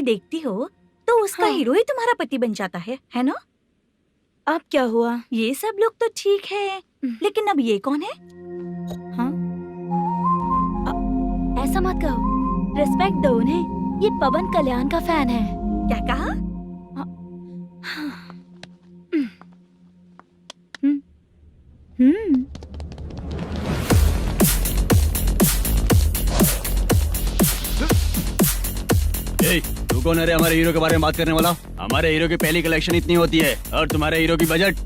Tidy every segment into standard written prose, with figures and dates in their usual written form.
देखती हो तो उसका हीरो ही तुम्हारा पति बन जाता है ना? अब क्या हुआ? ये सब लोग तो ठीक है, लेकिन अब ये कौन है? हाँ? ऐसा मत कहो, रिस्पेक्ट दो उन्हें। ये पवन कल्याण का फैन है। क्या कहा? तू कौन है रे हमारे हीरो के बारे में बात करने वाला? हमारे हीरो की पहली कलेक्शन इतनी होती है और तुम्हारे हीरो की बजट।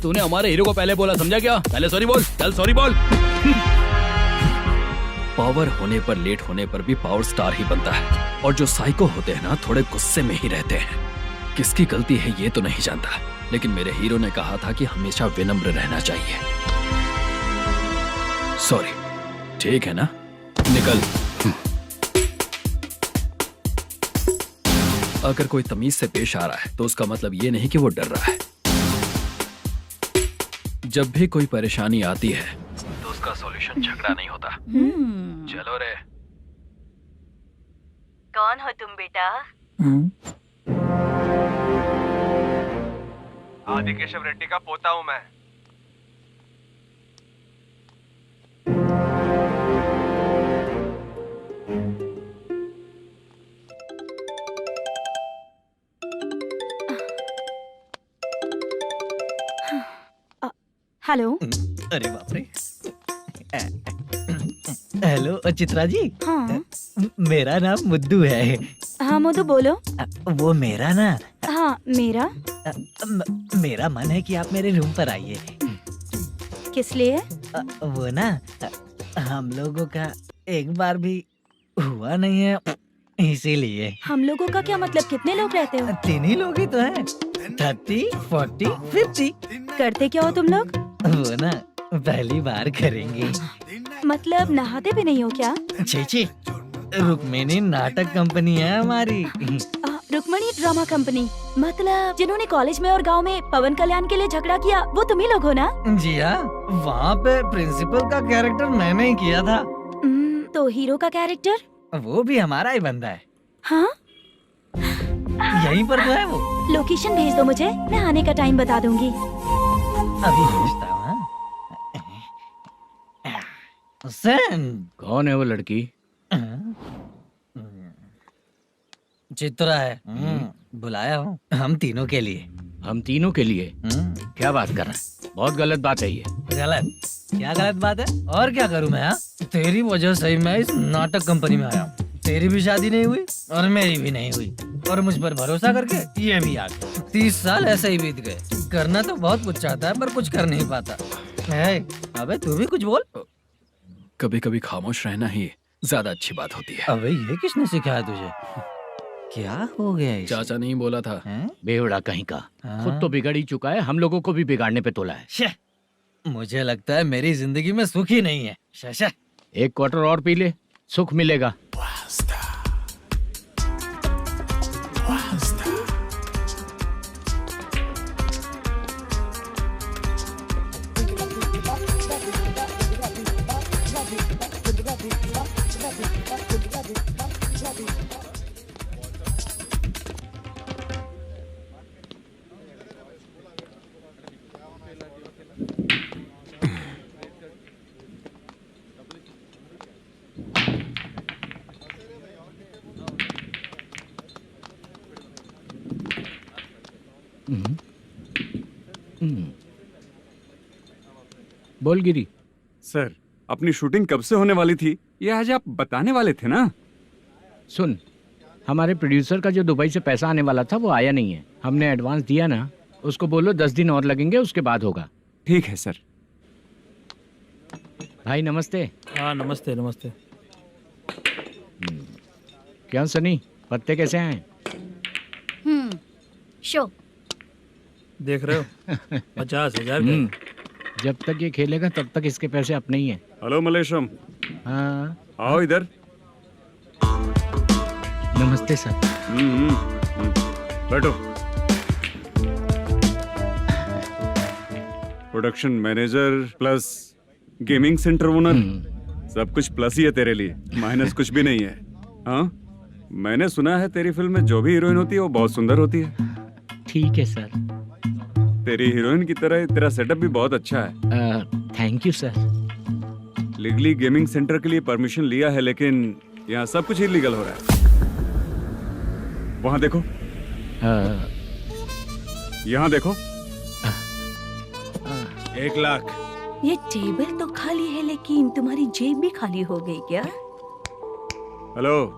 तूने हमारे हीरो को पहले बोला, समझा क्या? पहले सॉरी बोल, चल सॉरी बोल। पावर होने पर, लेट होने पर भी पावर स्टार ही बनता है। और जो साइको होते हैं ना, थोड़े गुस्से में ही रहते हैं। किसकी गलती है ये तो नहीं जानता, लेकिन मेरे हीरो ने कहा था कि हमेशा विनम्र रहना चाहिए। सॉरी, ठीक है ना? निकल। अगर कोई तमीज से पेश आ रहा है तो उसका मतलब ये नहीं कि वो डर रहा है। जब भी कोई परेशानी आती है तो उसका सॉल्यूशन झगड़ा नहीं होता। चलो रे। कौन हो तुम बेटा? आदि केशव रेड्डी का पोता हूँ मैं। हेलो। अरे बाप रे। हेलो चित्रा जी। हाँ मेरा नाम मुद्दू है। हाँ मुद्दू बोलो। वो मेरा ना। हाँ मेरा। मेरा मन है कि आप मेरे रूम पर आइए। किस लिए? वो ना हम लोगों का एक बार भी हुआ नहीं है, इसीलिए। हम लोगों का क्या मतलब? कितने लोग रहते हो? 3 ही लोग ही तो हैं। 30, 40, 50। करते क्या हो तुम लोग? वो ना पहली बार करेंगे। मतलब नहाते भी नहीं हो क्या? छी, रुक्मिणी नाटक कंपनी है हमारी। Rukmani drama company? मतलब जिन्होंने कॉलेज में और गांव में पवन कल्याण के लिए झगड़ा किया, वो तुम ही लोग हो ना? जी हाँ, वहाँ पे प्रिंसिपल का कैरेक्टर मैंने ही किया था। तो हीरो का कैरेक्टर? वो भी हमारा ही बंदा है। हाँ? यहीं पर तो है वो। लोकेशन भेज दो मुझे, मैं आने का टाइम बता दूंगी। अभी भेजता हूँ। कौन है वो लड़की? चित्रा है। बुलाया हूँ हम तीनों के लिए। हम तीनों के लिए? क्या बात कर रहा है? बहुत गलत बात है ये। गलत? क्या गलत बात है? और क्या करूँ मैं? तेरी वजह से मैं इस नाटक कंपनी में आया हूँ। तेरी भी शादी नहीं हुई और मेरी भी नहीं हुई, और मुझ पर भरोसा करके ये भी आ गया। 30 साल ऐसे ही बीत गए। करना तो बहुत कुछ चाहता है पर कुछ कर नहीं पाता है। अबे तू भी कुछ बोल। कभी कभी खामोश रहना ही ज्यादा अच्छी बात होती है। अबे ये किसने सिखाया तुझे? क्या हो गया इसे? चाचा नहीं बोला था? बेवड़ा कहीं का। खुद तो बिगड़ ही चुका है, हम लोगों को भी बिगाड़ने पे तोला है। मुझे लगता है मेरी जिंदगी में सुख ही नहीं है। शशा। एक क्वार्टर और पी ले, सुख मिलेगा। बोल गिरी। सर, अपनी शूटिंग कब से होने वाली थी ये आज आप बताने वाले थे ना? सुन, हमारे प्रोड्यूसर का जो दुबई से पैसा आने वाला था वो आया नहीं है। हमने एडवांस दिया ना, उसको बोलो 10 दिन और लगेंगे, उसके बाद होगा। ठीक है सर। भाई नमस्ते। हाँ नमस्ते नमस्ते। क्या सनी, पत्ते कैसे आए? शो देख रहे हो 50,000 का। जब तक ये खेलेगा तब तक इसके पैसे अपने ही हैं। हेलो मलेशम। हाँ आओ इधर। नमस्ते सर। बैठो। Production manager plus gaming centre owner, सब कुछ प्लस ही है तेरे लिए, माइनस कुछ भी नहीं है। हाँ मैंने सुना है तेरी फिल्म में जो भी हीरोइन होती है वो बहुत सुंदर होती है। ठीक है सर। तेरी हीरोइन की तरह तेरा सेटअप भी बहुत अच्छा है। Thank you sir. Legally gaming centre के लिए परमिशन लिया है, लेकिन यहाँ सब कुछ इलीगल हो रहा है। वहाँ देखो, यहाँ देखो। 1 लाख। ये टेबल तो खाली है लेकिन तुम्हारी जेब भी खाली हो गई क्या? हेलो,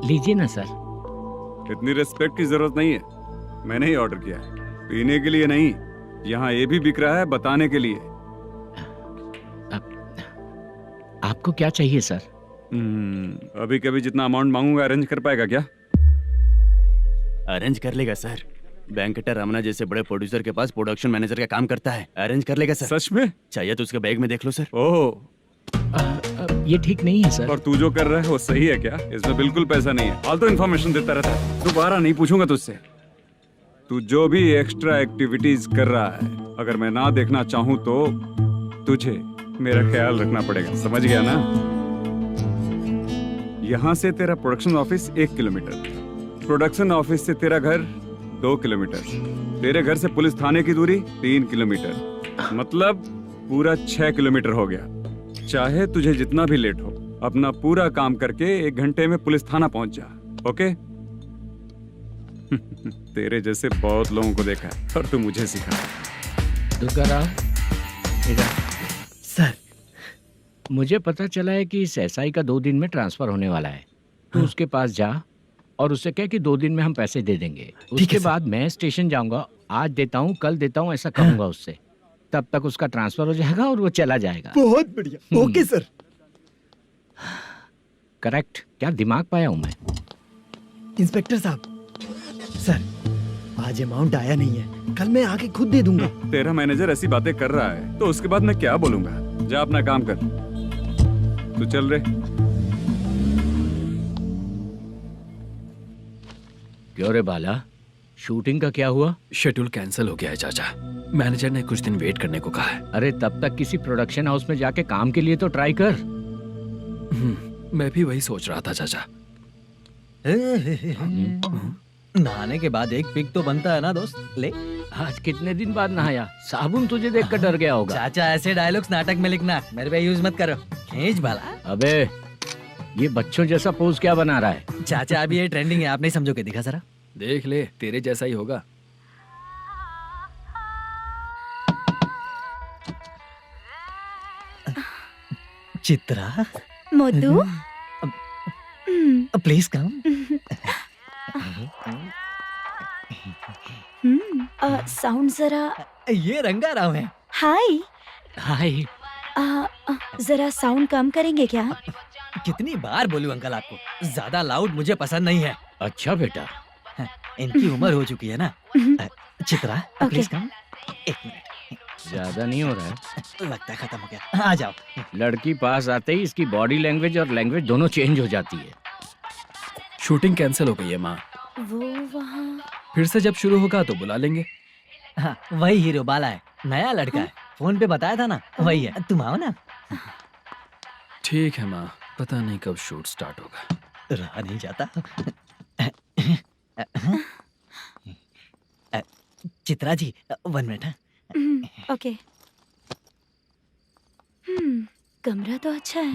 लीजिए ना सर। इतनी रिस्पेक्ट की जरूरत नहीं है, मैंने ही ऑर्डर किया है। पीने के लिए नहीं, यहाँ ये भी बिक रहा है बताने के लिए। आपको क्या चाहिए सर? अभी कभी जितना अमाउंट मांगूंगा अरेंज कर पाएगा क्या? अरेंज कर लेगा सर। वेंकटा रमना जैसे बड़े प्रोड्यूसर के पास प्रोडक्शन मैनेजर का काम करता है, अरेंज कर लेगा सर। सच में? चाहिए तो उसके बैग में देख लो सर। ओह, ये ठीक नहीं है सर। और तू जो कर रहा है वो सही है क्या? इसमें बिल्कुल पैसा नहीं है, फालतू इन्फॉर्मेशन देता रहता है। दोबारा नहीं पूछूंगा तुझसे। तू जो भी एक्स्ट्रा एक्टिविटीज कर रहा है, अगर मैं ना देखना चाहूँ तो तुझे मेरा ख्याल रखना पड़ेगा, समझ गया ना? यहाँ से तेरा production office 1 kilometre, production office से तेरा घर 2 किलोमीटर, तेरे घर से पुलिस थाने की दूरी 3 किलोमीटर, मतलब पूरा 6 किलोमीटर हो गया। चाहे तुझे जितना भी लेट हो, अपना पूरा काम करके 1 घंटे में पुलिस थाना पहुंच जा, ओके? तेरे जैसे बहुत लोगों को देखा है और तू मुझे सिखा। दुर्गा राव, इधर। सर, मुझे पता चला है कि इस एसआई का 2 दिन में ट्रांसफर होने वाला है। तो उसके पास जा और उससे कह कि 2 दिन में हम पैसे दे देंगे। उसके बाद मैं स्टेशन जाऊंगा, आज देता हूँ कल देता हूँ ऐसा कहूंगा उससे। तब तक उसका ट्रांसफर हो जाएगा और वो चला जाएगा। बहुत बढ़िया। Okay sir. करेक्ट। क्या दिमाग पाया हूँ मैं। इंस्पेक्टर साहब, सर आज अमाउंट आया नहीं है, कल मैं आके खुद दे दूंगा। तेरा मैनेजर ऐसी बातें कर रहा है तो उसके बाद मैं क्या बोलूंगा? जा अपना काम कर, तू चल रे। क्यों रे बाला, शूटिंग का क्या हुआ? शेड्यूल कैंसिल हो गया है चाचा। मैनेजर ने कुछ दिन वेट करने को कहा है। अरे तब तक किसी प्रोडक्शन हाउस में जाके काम के लिए तो ट्राई कर। मैं भी वही सोच रहा था चाचा। नहाने के बाद एक पिक तो बनता है ना दोस्त। ले। आज कितने दिन बाद नहाया? साबुन तुझे देखकर डर गया होगा। चाचा ऐसे डायलॉग्स नाटक में लिखना, मेरे पे यूज मत करो। खींच बाला। अबे ये बच्चों जैसा पोज क्या बना रहा है? चाचा अभी ये ट्रेंडिंग है, आप नहीं समझोगे। दिखा जरा। देख ले, तेरे जैसा ही होगा। Chitra, Modu, please come. Sound जरा। ये रंगा राव है। हाय। हाय। जरा साउंड कम करेंगे क्या? कितनी बार बोलूं अंकल आपको, ज्यादा लाउड मुझे पसंद नहीं है। अच्छा बेटा। इनकी उम्र हो चुकी है ना। Chitra, please come. 1 मिनट। ज्यादा नहीं हो रहा है? लगता है खत्म हो गया। आ जाओ। लड़की पास आते ही इसकी बॉडी लैंग्वेज और लैंग्वेज दोनों चेंज हो जाती है। शूटिंग कैंसिल हो गई है माँ। वो वहाँ। फिर से जब शुरू होगा तो बुला लेंगे। हाँ, वही हीरो बाला है, नया लड़का है। फोन पे बताया था ना, वही है। तुम आओ ना। ठीक है माँ, पता नहीं कब शूट स्टार्ट होगा। रहा नहीं जाता। चित्रा जी 1 मिनट। ओके। कमरा तो अच्छा है।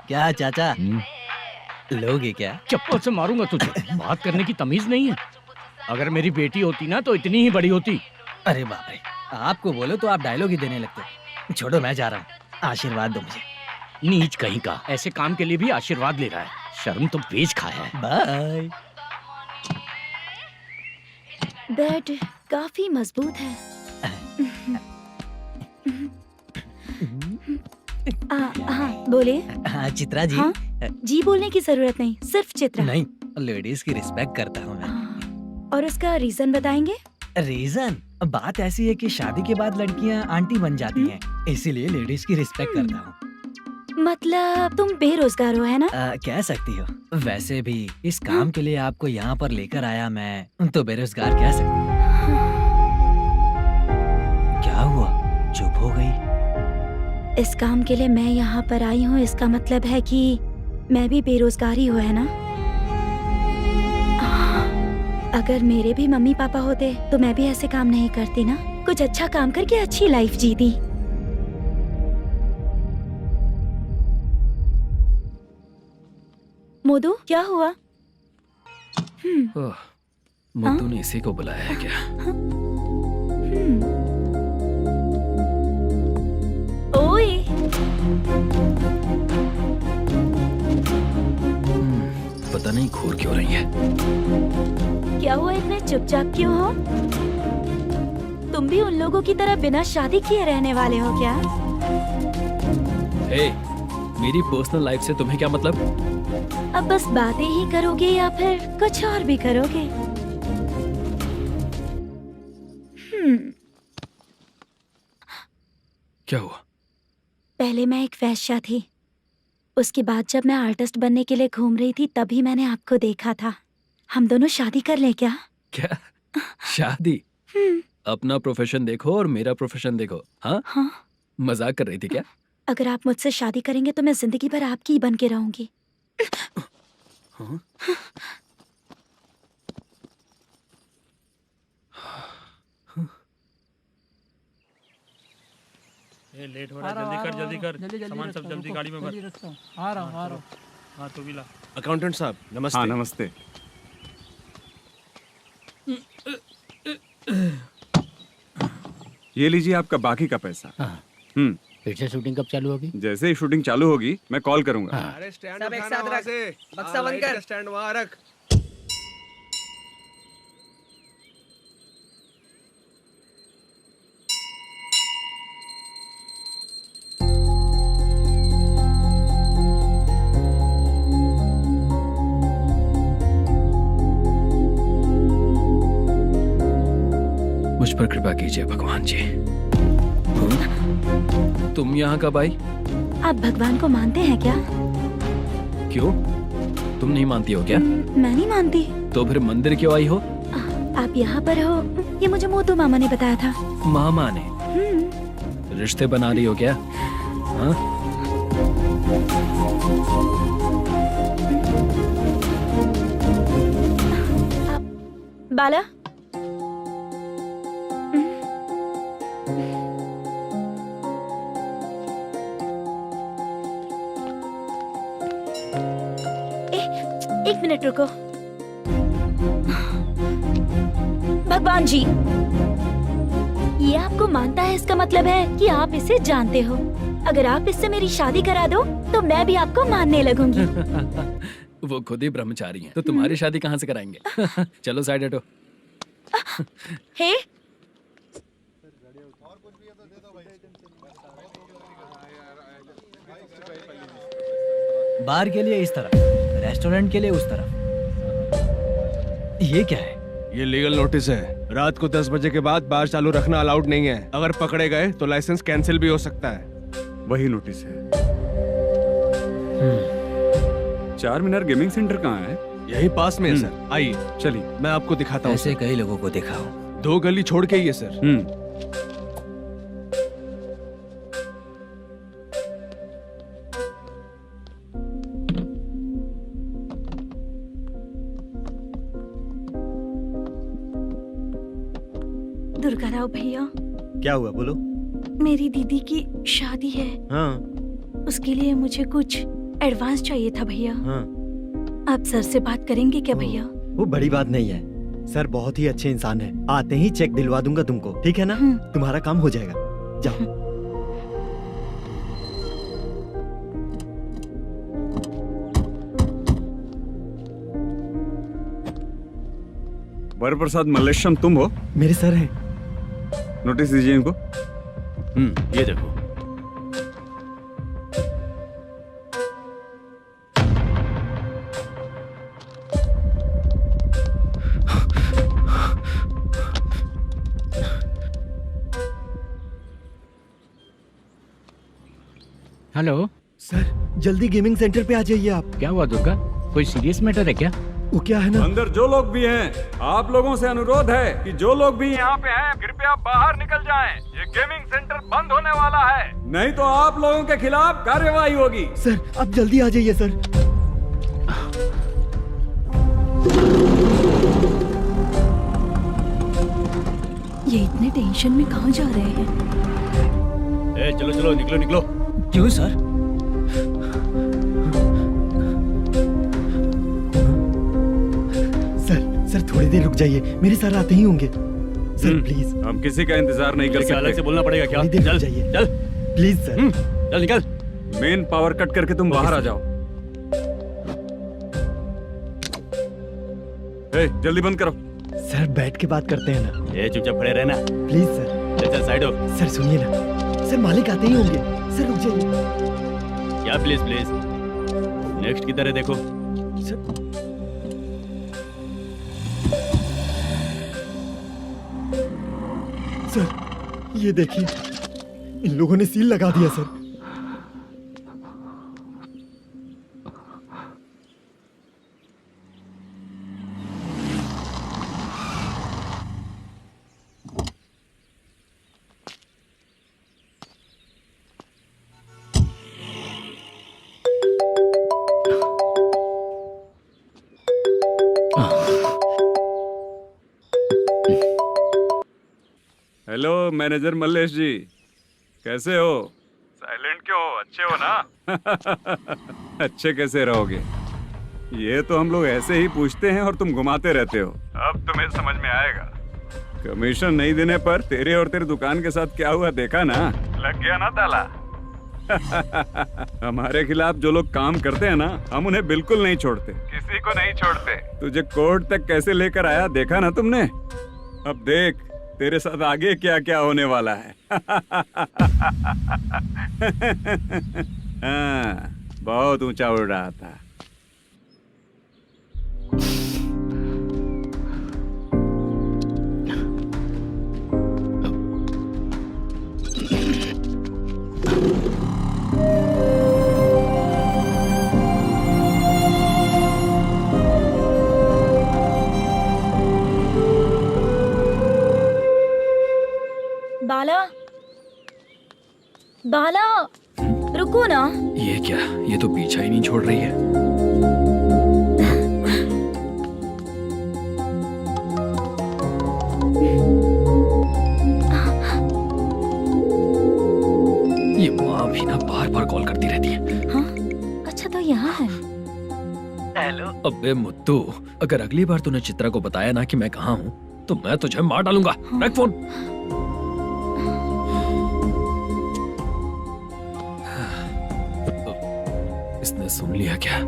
क्या चाचा, लोगे क्या? चप्पल से मारूंगा तुझे। बात करने की तमीज नहीं है। अगर मेरी बेटी होती ना तो इतनी ही बड़ी होती। अरे बाप रे, आपको बोलो तो आप डायलॉग ही देने लगते। छोड़ो, मैं जा रहा हूँ। आशीर्वाद दो मुझे। नीच कहीं का, ऐसे काम के लिए भी आशीर्वाद ले रहा है। शर्म तो बेच खाया है। बाय। बेड काफी मजबूत है। हाँ बोलिए। हाँ चित्रा जी। हाँ? जी बोलने की जरूरत नहीं, सिर्फ चित्रा। नहीं, लेडीज की रिस्पेक्ट करता हूँ मैं। और उसका रीजन बताएंगे? रीजन बात ऐसी है कि शादी के बाद लड़कियाँ आंटी बन जाती हैं, इसीलिए लेडीज की रिस्पेक्ट करता हूँ। मतलब तुम बेरोजगार हो, है ना? कह सकती हो। वैसे भी इस काम के लिए आपको यहाँ पर लेकर आया मैं, तो बेरोजगार कह सकती हूँ। क्या हुआ? चुप हो गई। इस काम के लिए मैं यहाँ पर आई हूँ, इसका मतलब है कि मैं भी बेरोजगार ही हूँ, है ना? अगर मेरे भी मम्मी पापा होते तो मैं भी ऐसे काम नहीं करती ना। कुछ अच्छा काम करके अच्छी लाइफ जीती। मोदू, क्या हुआ? ओह, मुद्दू ने इसी को बुलाया है क्या? ओए, पता नहीं घूर क्यों रही है। क्या हुआ, इतने चुपचाप क्यों हो? तुम भी उन लोगों की तरह बिना शादी किए रहने वाले हो क्या? हे, मेरी पर्सनल लाइफ से तुम्हें क्या मतलब? अब बस बातें ही करोगे या फिर कुछ और भी करोगे? क्या हुआ? पहले मैं एक वेश्या थी। उसके बाद जब मैं आर्टिस्ट बनने के लिए घूम रही थी तभी मैंने आपको देखा था। हम दोनों शादी कर लें क्या? क्या शादी? अपना प्रोफेशन देखो और मेरा प्रोफेशन देखो। हाँ, हाँ। मजाक कर रही थी क्या? अगर आप मुझसे शादी करेंगे तो मैं जिंदगी भर आपकी ही बन के रहूंगी। हाँ? ये लेट हो रहा है, जल्दी कर सामान सब जल्दी गाड़ी में भर। आ रहा हूँ। हाँ तू भी ला। अकाउंटेंट साहब नमस्ते। हाँ नमस्ते। ये लीजिए आपका बाकी का पैसा। फिर से शूटिंग कब चालू होगी? जैसे ही शूटिंग चालू होगी मैं कॉल करूंगा। अरे स्टैंड सब एक साथ रख, बक्सा बंद कर, स्टैंड वहाँ रख। मुझ पर कृपा कीजिए भगवान जी। तुम यहाँ कब आई? आप भगवान को मानते हैं क्या? क्यों? तुम नहीं मानती हो क्या? मैं नहीं मानती। तो फिर मंदिर क्यों आई हो? आप यहाँ पर हो ये मुझे मोदू मामा ने बताया था। मामा ने? रिश्ते बना रही हो क्या? हाँ? बाला, एक मिनट रुको। भगवान जी, ये आपको मानता है, इसका मतलब है कि आप इसे जानते हो। अगर आप इससे मेरी शादी करा दो तो मैं भी आपको मानने लगूंगी। वो खुद ही ब्रह्मचारी हैं, तो तुम्हारी शादी कहाँ से कराएंगे? चलो साइड हटो। हे, बार के लिए इस तरफ, रेस्टोरेंट के लिए उस तरफ। ये क्या है? ये लीगल नोटिस है। रात को 10 बजे के बाद बार चालू रखना अलाउड नहीं है। अगर पकड़े गए तो लाइसेंस कैंसिल भी हो सकता है। वही नोटिस है। चार मीनार गेमिंग सेंटर कहाँ है? यही पास में है सर। आइए चलिए। मैं आपको दिखाता हूँ। ऐसे कई लोगों को देखा हूँ। 2 गली छोड़ के ही है सर। दुर्गा राव भैया, क्या हुआ बोलो। मेरी दीदी की शादी है। हाँ उसके लिए मुझे कुछ एडवांस चाहिए था भैया। हाँ। आप सर से बात करेंगे क्या भैया? वो बड़ी बात नहीं है, सर बहुत ही अच्छे इंसान है। आते ही चेक दिलवा दूंगा तुमको, ठीक है ना? तुम्हारा काम हो जाएगा। जाओ। वर प्रसाद मल्लेश्वरम तुम हो? मेरे सर हैं। नोटिस दीजिए इनको। ये देखो। हेलो सर जल्दी गेमिंग सेंटर पे आ जाइए आप। क्या हुआ दुर्गा? कोई सीरियस मैटर है क्या? वो क्या है ना, अंदर जो लोग भी हैं, आप लोगों से अनुरोध है कि जो लोग भी यहाँ पे हैं, कृपया बाहर निकल जाएं। ये गेमिंग सेंटर बंद होने वाला है, नहीं तो आप लोगों के खिलाफ कार्यवाही होगी। सर आप जल्दी आ जाइए सर। ये इतने टेंशन में कहाँ जा रहे हैं? चलो चलो निकलो निकलो। क्यों सर? सर थोड़ी देर रुक जाइए, मेरे सर आते ही होंगे। Sir please. हम किसी का इंतजार नहीं कर क्या अलग से सकते। बोलना पड़ेगा क्या? थोड़ी देर रुक चल जाइए। चल प्लीज सर। चल निकल। मेन पावर कट करके तुम बाहर आ जाओ। जल्दी बंद करो। सर बैठ के बात करते हैं ना। ये चुपचाप खड़े रहना। Please sir. चल साइड हो। सर सुनिए ना, सर मालिक आते ही होंगे। सर रुक जाइए। क्या प्लीज प्लीज? नेक्स्ट की तरह देखो। सर ये देखिए, इन लोगों ने सील लगा दिया सर। हेलो मैनेजर मल्लेश जी, कैसे हो? साइलेंट क्यों हो? अच्छे हो ना? अच्छे कैसे रहोगे? ये तो हम लोग ऐसे ही पूछते हैं और तुम घुमाते रहते हो। अब तुम्हें समझ में आएगा। कमीशन नहीं देने पर तेरे और तेरी दुकान के साथ क्या हुआ देखा ना? लग गया ना ताला। हमारे खिलाफ जो लोग काम करते हैं ना, हम उन्हें बिल्कुल नहीं छोड़ते, किसी को नहीं छोड़ते। तुझे कोर्ट तक कैसे लेकर आया देखा ना तुमने? अब देख तेरे साथ आगे क्या क्या होने वाला है। हाँ, बहुत ऊंचा उड़ रहा था। बाला, बाला, रुको ना। ये क्या? ये तो पीछा ही नहीं छोड़ रही है। ये माँ भी ना बार बार कॉल करती रहती है। हाँ? अच्छा तो यहाँ है। हेलो। अबे मुद्दू, अगर अगली बार तूने चित्रा को बताया ना कि मैं कहाँ हूँ, तो मैं तुझे मार डालूंगा। रख फोन। इसने सुन लिया क्या?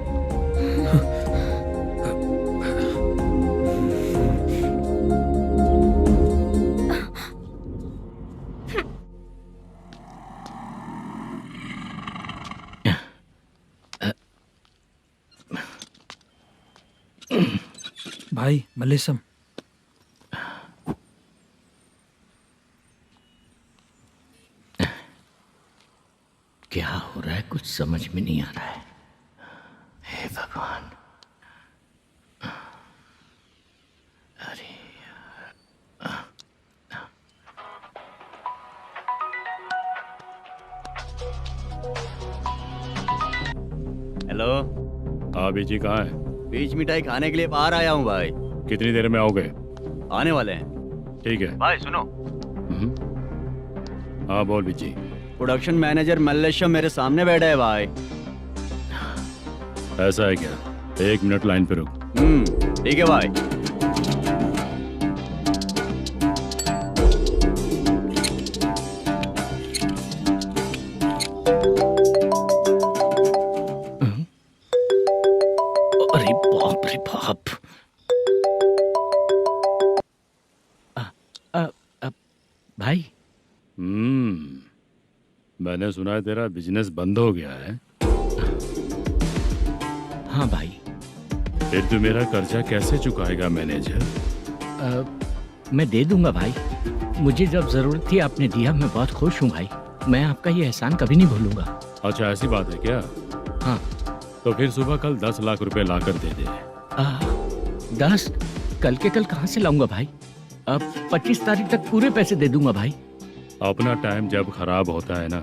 भाई मल्लेशम, क्या हो रहा है? कुछ समझ में नहीं आ रहा है। हे भगवान। अरे हेलो। हाँ बीजी कहाँ है? बीच मिठाई खाने के लिए बाहर आया हूँ भाई। कितनी देर में आओगे? आने वाले हैं। ठीक है। भाई सुनो, हाँ बोल बीजी। प्रोडक्शन मैनेजर मल्लेशम मेरे सामने बैठा है भाई। ऐसा है क्या? 1 मिनट लाइन पे रुक। ठीक है भाई। अरे बाप रे बाप। भाई मैंने सुना है तेरा बिजनेस बंद हो गया है। हाँ भाई। फिर तू मेरा कर्जा कैसे चुकाएगा मैनेजर? मैं दे दूंगा भाई। मुझे जब जरूरत थी आपने दिया, मैं बहुत खुश हूँ भाई। मैं आपका ये एहसान कभी नहीं भूलूंगा। अच्छा ऐसी बात है क्या? हाँ। तो फिर सुबह कल 10 लाख रुपए लाकर दे दे। 10 कल के कल कहाँ से लाऊंगा भाई? अब 25 तारीख तक पूरे पैसे दे दूंगा भाई। अपना टाइम जब खराब होता है ना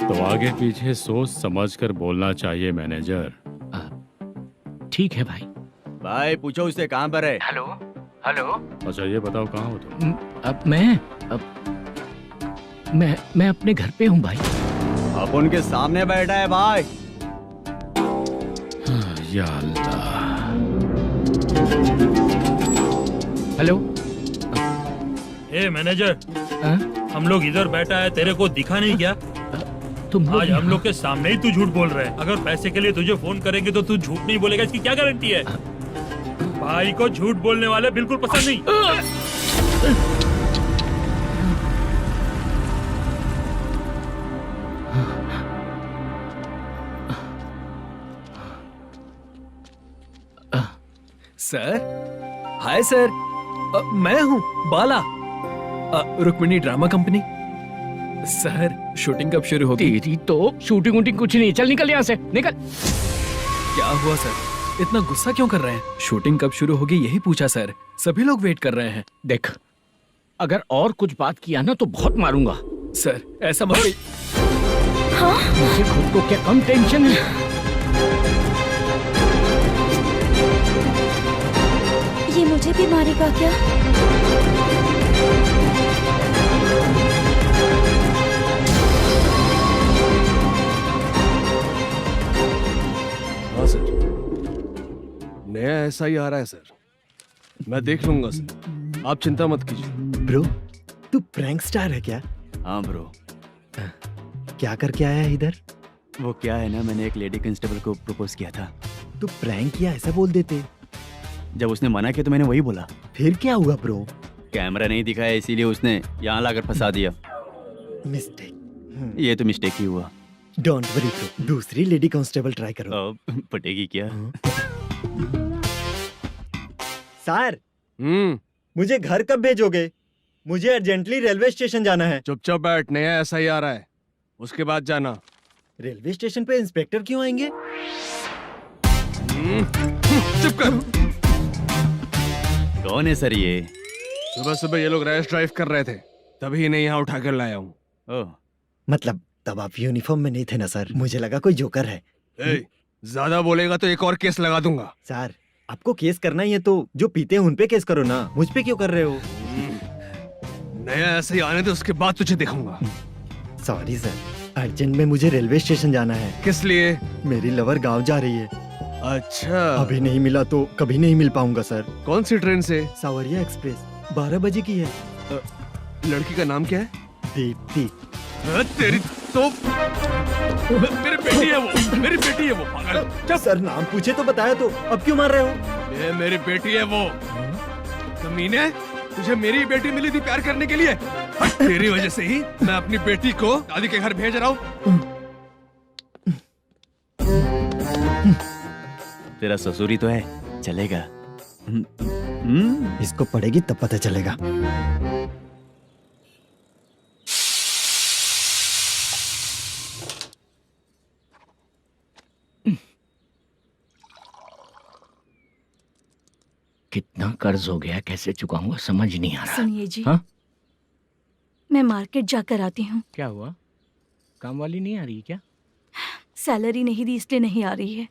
तो आगे पीछे सोच समझ कर बोलना चाहिए मैनेजर। ठीक है भाई। भाई पूछो उससे कहाँ पर है। Hello hello. अच्छा ये बताओ कहाँ हो तुम? अब मैं अपने घर पे हूँ भाई। अब उनके सामने बैठा है भाई। या अल्लाह। हेलो। ए मैनेजर, हाँ? हम लोग इधर बैठा है, तेरे को दिखा नहीं क्या? तुम लोग आज हम लोग के सामने ही तू झूठ बोल रहा है। अगर पैसे के लिए तुझे फोन करेंगे तो तू झूठ नहीं बोलेगा, इसकी क्या गारंटी है? भाई को झूठ बोलने वाले बिल्कुल पसंद नहीं। सर, हाय सर, मैं हूँ Bala, Rukmini drama company. Sir shooting कब शुरू होगी? तेरी तो शूटिंग वूटिंग कुछ नहीं, चल निकल यहाँ से, निकल। क्या हुआ सर, इतना गुस्सा क्यों कर रहे हैं? शूटिंग कब शुरू होगी यही पूछा सर, सभी लोग वेट कर रहे हैं। देख, अगर और कुछ बात किया ना तो बहुत मारूंगा। सर ऐसा मत कहिए। मुझे खुद को क्या कम टेंशन है? ये मुझे भी मारेगा क्या? हाँ सर, नया SI आ रहा है सर, मैं देख लूंगा सर, आप चिंता मत कीजिए। ब्रो, तू प्रैंक स्टार है क्या? हाँ ब्रो। क्या करके आया है इधर? वो क्या है ना, मैंने एक लेडी कांस्टेबल को प्रपोज किया था। तू प्रैंक किया ऐसा बोल देते। जब उसने मना किया तो मैंने वही बोला। फिर क्या हुआ ब्रो? कैमरा नहीं दिखाया इसीलिए उसने यहाँ लाकर फंसा दिया। मिस्टेक। ये तो मिस्टेक ही हुआ। डोंट वरी ब्रो, दूसरी लेडी कांस्टेबल ट्राई करो। पटेगी क्या? सर, मुझे घर कब भेजोगे? मुझे अर्जेंटली रेलवे स्टेशन जाना है। चुपचाप बैठ, नया SI आ रहा है, उसके बाद जाना। रेलवे स्टेशन पे इंस्पेक्टर क्यों आएंगे? चुप कर। कौन है सर ये? सुबह सुबह ये लोग रैश ड्राइव कर रहे थे, तभी इन्हें यहाँ उठा कर लाया हूँ। मतलब तब आप यूनिफॉर्म में नहीं थे ना सर, मुझे लगा कोई जोकर है। ज्यादा बोलेगा तो एक और केस लगा दूंगा। सर, आपको केस करना ही है तो जो पीते हैं उन पे केस करो ना, मुझ पे क्यों कर रहे हो? नया SI आने दो, उसके बाद तुझे देखूंगा। सॉरी सर, अर्जेंट में मुझे रेलवे स्टेशन जाना है। किस लिए? मेरी लवर गांव जा रही है। अच्छा, अभी नहीं मिला तो कभी नहीं मिल पाऊंगा सर। कौन सी ट्रेन से? सावरिया एक्सप्रेस, 12 बजे की है। लड़की का नाम क्या है? दीप्ति। तेरी तो मेरी बेटी है वो, मेरी बेटी है वो, पागल। सर नाम पूछे तो बताया तो अब क्यों मार रहे हो? ये मेरी बेटी है वो। कमीने, तुझे मेरी बेटी मिली थी प्यार करने के लिए, तेरी वजह से ही मैं अपनी बेटी को दादी के घर भेज रहा हूँ। तेरा ससुरी तो है, चलेगा। इसको पढ़ेगी तब पता चलेगा। कितना कर्ज हो गया, कैसे चुकाऊंगा समझ नहीं आ रहा। सुनिए जी, हाँ? मैं मार्केट जाकर आती हूँ। क्या हुआ, काम वाली नहीं आ रही क्या? सैलरी नहीं दी इसलिए नहीं आ रही है।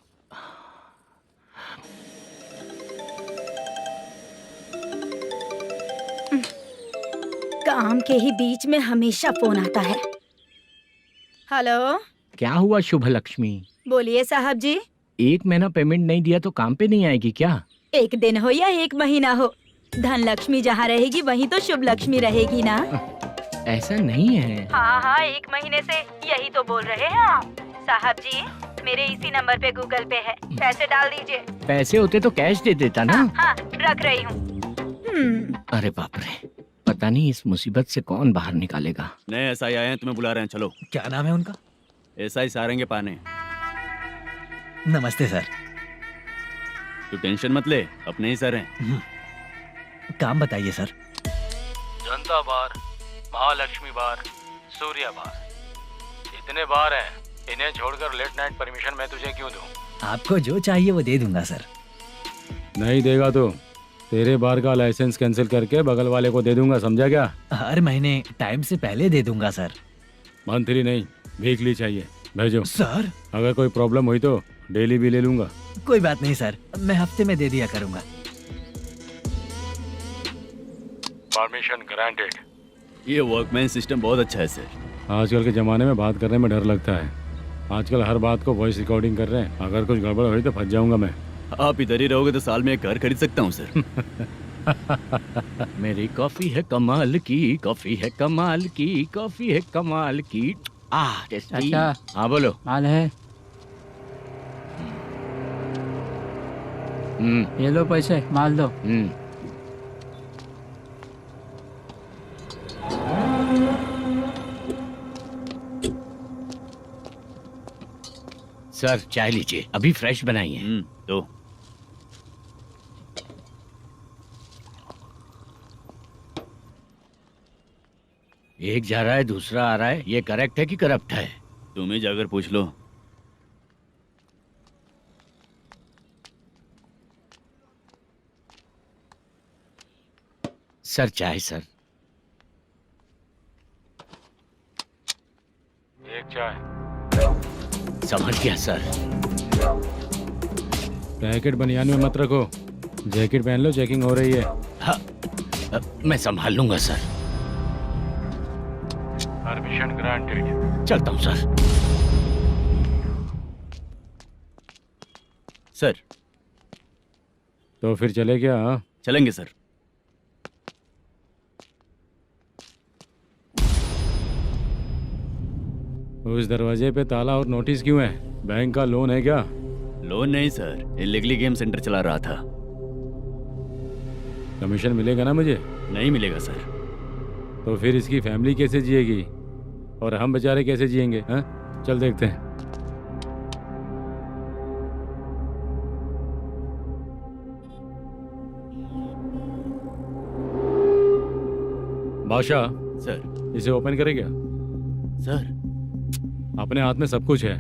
काम के ही बीच में हमेशा फोन आता है। हेलो, क्या हुआ शुभ लक्ष्मी? बोलिए साहब जी। 1 महीना पेमेंट नहीं दिया तो काम पे नहीं आएगी क्या? 1 दिन हो या 1 महीना हो, धन लक्ष्मी जहाँ रहेगी वहीं तो शुभ लक्ष्मी रहेगी ना। ऐसा नहीं है। हाँ, 1 महीने से यही तो बोल रहे हैं आप। साहब जी, मेरे इसी नंबर पे गूगल पे है, पैसे डाल दीजिए। पैसे होते तो कैश दे देता ना। हाँ, रख रही हूँ। अरे बाप रे, पता नहीं इस मुसीबत से कौन बाहर निकालेगा। नए SI आए हैं, तुम्हें बुला रहे हैं, चलो। क्या नाम है उनका? SI सारंगे पाने। नमस्ते सर। तू टेंशन मत ले, अपने ही सर हैं। काम बताइए सर। जनता बार, महालक्ष्मी बार, सूर्या बार, इतने बार हैं, इन्हें छोड़कर लेट नाइट परमिशन मैं तुझे क्यों दूं? आपको जो चाहिए वो दे दूंगा सर। नहीं देगा तो तेरे बार का लाइसेंस कैंसिल करके बगल वाले को दे दूंगा, समझा क्या? हर महीने टाइम से पहले दे दूंगा सर। मंथली नहीं, वीकली चाहिए, भेजो। सर अगर कोई प्रॉब्लम हुई तो डेली भी ले लूंगा। कोई बात नहीं सर, मैं हफ्ते में दे दिया करूंगा। Permission granted. ये वर्कमैन सिस्टम बहुत अच्छा है सर। आजकल के ज़माने में बात करने में डर लगता है। आजकल हर बात को वॉइस रिकॉर्डिंग कर रहे हैं। अगर कुछ गड़बड़ हुई तो फंस जाऊंगा मैं। आप इधर ही रहोगे तो साल में एक घर खरीद सकता हूँ सर। मेरी कॉफी है कमाल की, कॉफी है कमाल की, कॉफी है कमाल की। टेस्टी। अच्छा। हाँ बोलो। माल है, ये लो पैसे, माल दो। सर चाय लीजिए, अभी फ्रेश बनाई है। तो एक जा रहा है दूसरा आ रहा है, ये करेक्ट है कि करप्ट है? तुम ही जाकर पूछ लो। सर चाय सर। एक चाय। समझ गया सर। पैकेट बनियान में मत रखो, जैकेट पहन लो, चेकिंग हो रही है। हाँ, मैं संभाल लूंगा सर। Permission granted. चलता हूँ सर। सर तो फिर चले क्या? हाँ? चलेंगे सर। उस दरवाजे पे ताला और नोटिस क्यों है? बैंक का लोन है क्या? लोन नहीं सर, इलीगली गेम सेंटर चला रहा था। कमीशन मिलेगा ना मुझे? नहीं मिलेगा सर। तो फिर इसकी फैमिली कैसे जिएगी और हम बेचारे कैसे जिएंगे? हाँ, चल देखते हैं। बादशाह सर। इसे ओपन करे क्या? सर अपने हाथ में सब कुछ है,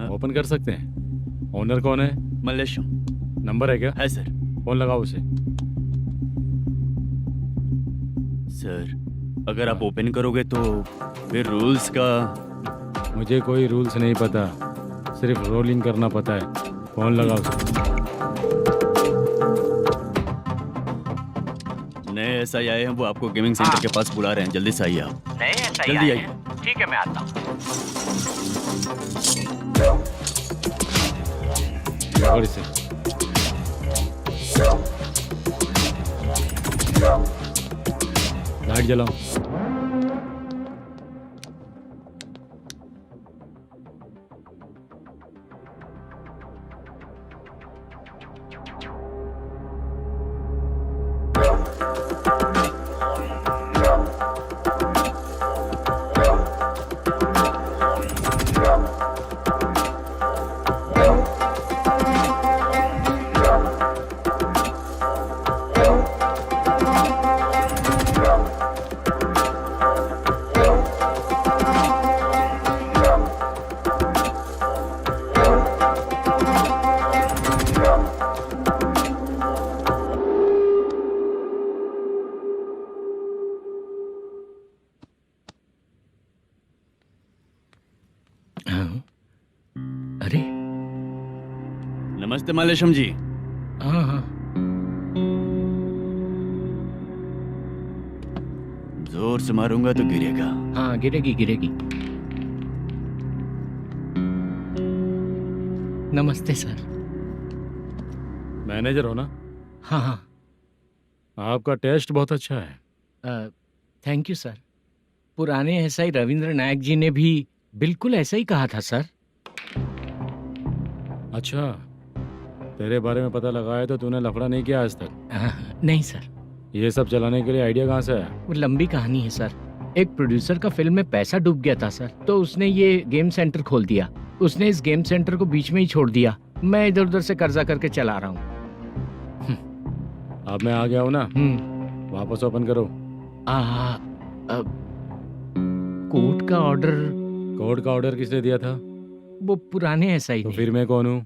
ओपन कर सकते हैं। ओनर कौन है? मल्लेशम। नंबर है क्या? है सर। फोन लगाओ उसे। सर अगर आप ओपन करोगे तो फिर रूल्स का। मुझे कोई रूल्स नहीं पता, सिर्फ रोलिंग करना पता है। फोन लगाओ उसे। नए एसआई आए हैं, वो आपको गेमिंग सेंटर के पास बुला रहे हैं। जल्दी से आइए आप। नए एसआई जल्दी आए आइए। हैं। ठीक है मैं आता हूँ। और इसे लाइट जलाओ। अरे नमस्ते मल्लेशम जी। हाँ हाँ जोर से मारूंगा तो गिरेगा। हाँ गिरेगी गिरेगी। नमस्ते सर। मैनेजर हो ना? हाँ हाँ। आपका टेस्ट बहुत अच्छा है। Thank you sir. पुराने एसआई रविंद्र नायक जी ने भी बिल्कुल ऐसा ही कहा था सर। अच्छा, तेरे बारे में पता लगा है तो तूने लफड़ा नहीं किया आज तक? नहीं सर। ये सब चलाने के लिए आइडिया कहाँ से है? वो लंबी कहानी है सर। एक प्रोड्यूसर का फिल्म में पैसा डूब गया था सर, तो उसने ये गेम सेंटर खोल दिया। उसने इस गेम सेंटर को बीच में ही छोड़ दिया। मैं इधर उधर से कर्जा करके चला रहा हूँ। अब मैं आ गया हूँ ना, वापस ओपन करो। कोर्ट का ऑर्डर। कोर्ट का ऑर्डर किसने दिया था? वो पुराने एसआई तो ने। फिर मैं कौन हूँ?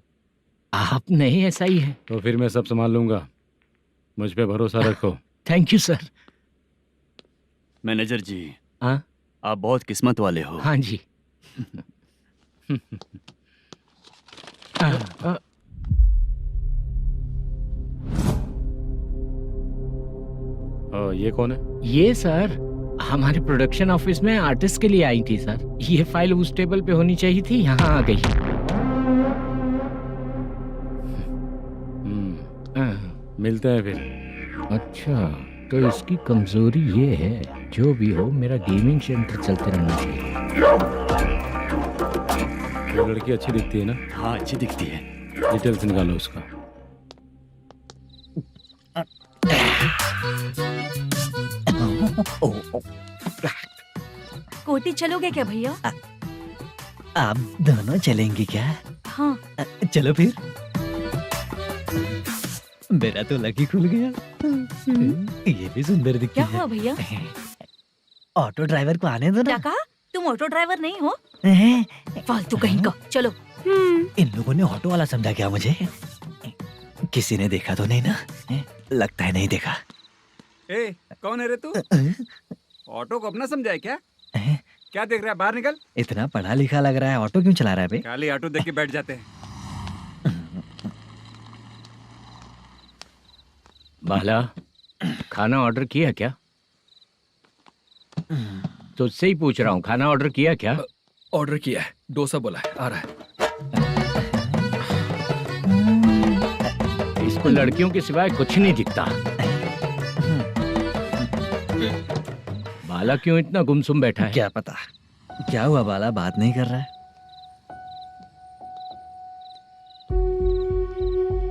आप नए एसआई हैं। तो फिर मैं सब संभाल लूंगा। मुझ पे भरोसा रखो। Thank you sir. मैनेजर जी, हाँ आप बहुत किस्मत वाले हो। हाँ जी। ये कौन है? ये सर हमारे प्रोडक्शन ऑफिस में आर्टिस्ट के लिए आई थी सर। ये फाइल उस टेबल पे होनी चाहिए थी, यहाँ आ गई। मिलते हैं फिर। अच्छा, तो इसकी कमजोरी ये है, जो भी हो मेरा गेमिंग सेंटर चलते रहना चाहिए। वो लड़की अच्छी दिखती है ना? हाँ अच्छी दिखती है। डिटेल्स निकालो उसका। कोटी चलोगे क्या भैया? आप दोनों चलेंगे क्या? हाँ। चलो फिर। मेरा तो लकी खुल गया। ये भी सुंदर दिखती क्या है। हुआ भैया? ऑटो ड्राइवर को आने दो क्या ना। कहा? तुम ऑटो ड्राइवर नहीं हो? फालतू कहीं का। चलो। इन लोगों ने ऑटो वाला समझा क्या मुझे? किसी ने देखा तो नहीं ना? लगता है नहीं देखा। ए, कौन है रे तू? ऑटो को अपना समझा है क्या? क्या देख रहा है? बाहर निकल। इतना पढ़ा लिखा लग रहा है, ऑटो क्यों चला रहा है बे? खाली ऑटो देख के बैठ जाते हैं। बाला, खाना ऑर्डर किया क्या? तुझसे ही पूछ रहा हूँ, खाना ऑर्डर किया क्या? ऑर्डर किया है, डोसा बोला है, आ रहा है। इसको लड़कियों के सिवाय कुछ नहीं दिखता। बाला क्यों इतना गुमसुम बैठा है? क्या पता क्या हुआ, बाला बात नहीं कर रहा है।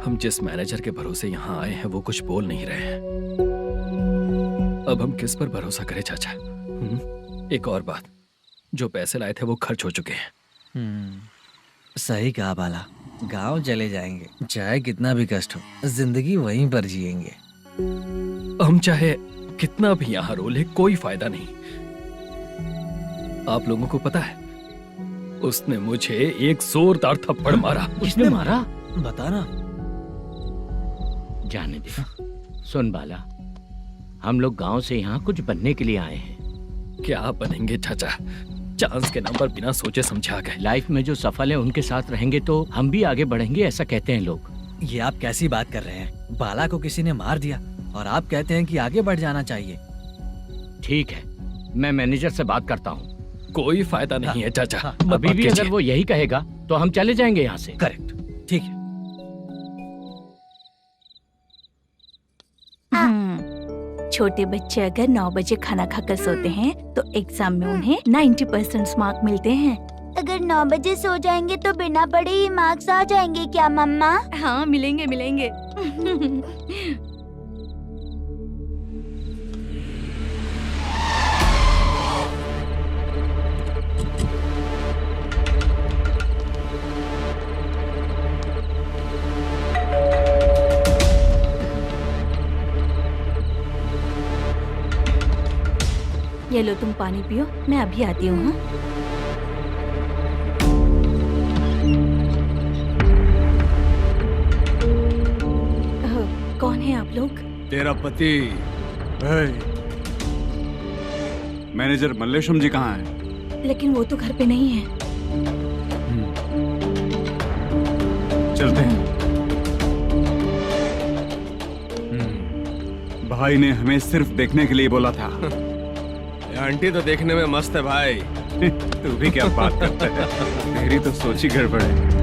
हम जिस मैनेजर के भरोसे यहाँ आए हैं वो कुछ बोल नहीं रहे हैं। अब हम किस पर भरोसा करें चाचा? एक और बात, जो पैसे लाए थे वो खर्च हो चुके हैं। सही कहा बाला, गांव चले जाएंगे, चाहे कितना भी कष्ट हो, जिंदगी वहीं पर जिएंगे। हम चाहे कितना भी यहाँ रोले, कोई फायदा नहीं। आप लोगों को पता है, उसने मुझे एक जोरदार थप्पड़ मारा। उसने मारा? बताना। जाने दे। सुन बाला, हम लोग गांव से यहाँ कुछ बनने के लिए आए हैं। क्या बनेंगे चाचा? चांस के नाम पर बिना सोचे समझे आ गए। लाइफ में जो सफल है उनके साथ रहेंगे तो हम भी आगे बढ़ेंगे, ऐसा कहते हैं लोग। ये आप कैसी बात कर रहे हैं? बाला को किसी ने मार दिया और आप कहते हैं कि आगे बढ़ जाना चाहिए। ठीक है, मैं मैनेजर से बात करता हूँ। कोई फायदा नहीं है चाचा। अभी भी अगर वो यही कहेगा तो हम चले जाएंगे यहाँ से। करेक्ट, ठीक है। छोटे बच्चे अगर 9 बजे खाना खाकर सोते हैं तो एग्जाम में उन्हें 90% मार्क मिलते हैं। अगर 9 बजे सो जाएंगे तो बिना पढ़े ही मार्क्स आ जाएंगे क्या मम्मा? हाँ मिलेंगे मिलेंगे। ये लो तुम पानी पियो, मैं अभी आती हूँ। हाँ? कौन है आप लोग? तेरा पति। मैनेजर मल्लेशम जी कहाँ हैं? लेकिन वो तो घर पे नहीं है। चलते हैं। भाई ने हमें सिर्फ देखने के लिए बोला था। आंटी तो देखने में मस्त है भाई। तू भी क्या बात करता है? तेरी तो सोच ही गड़बड़ है।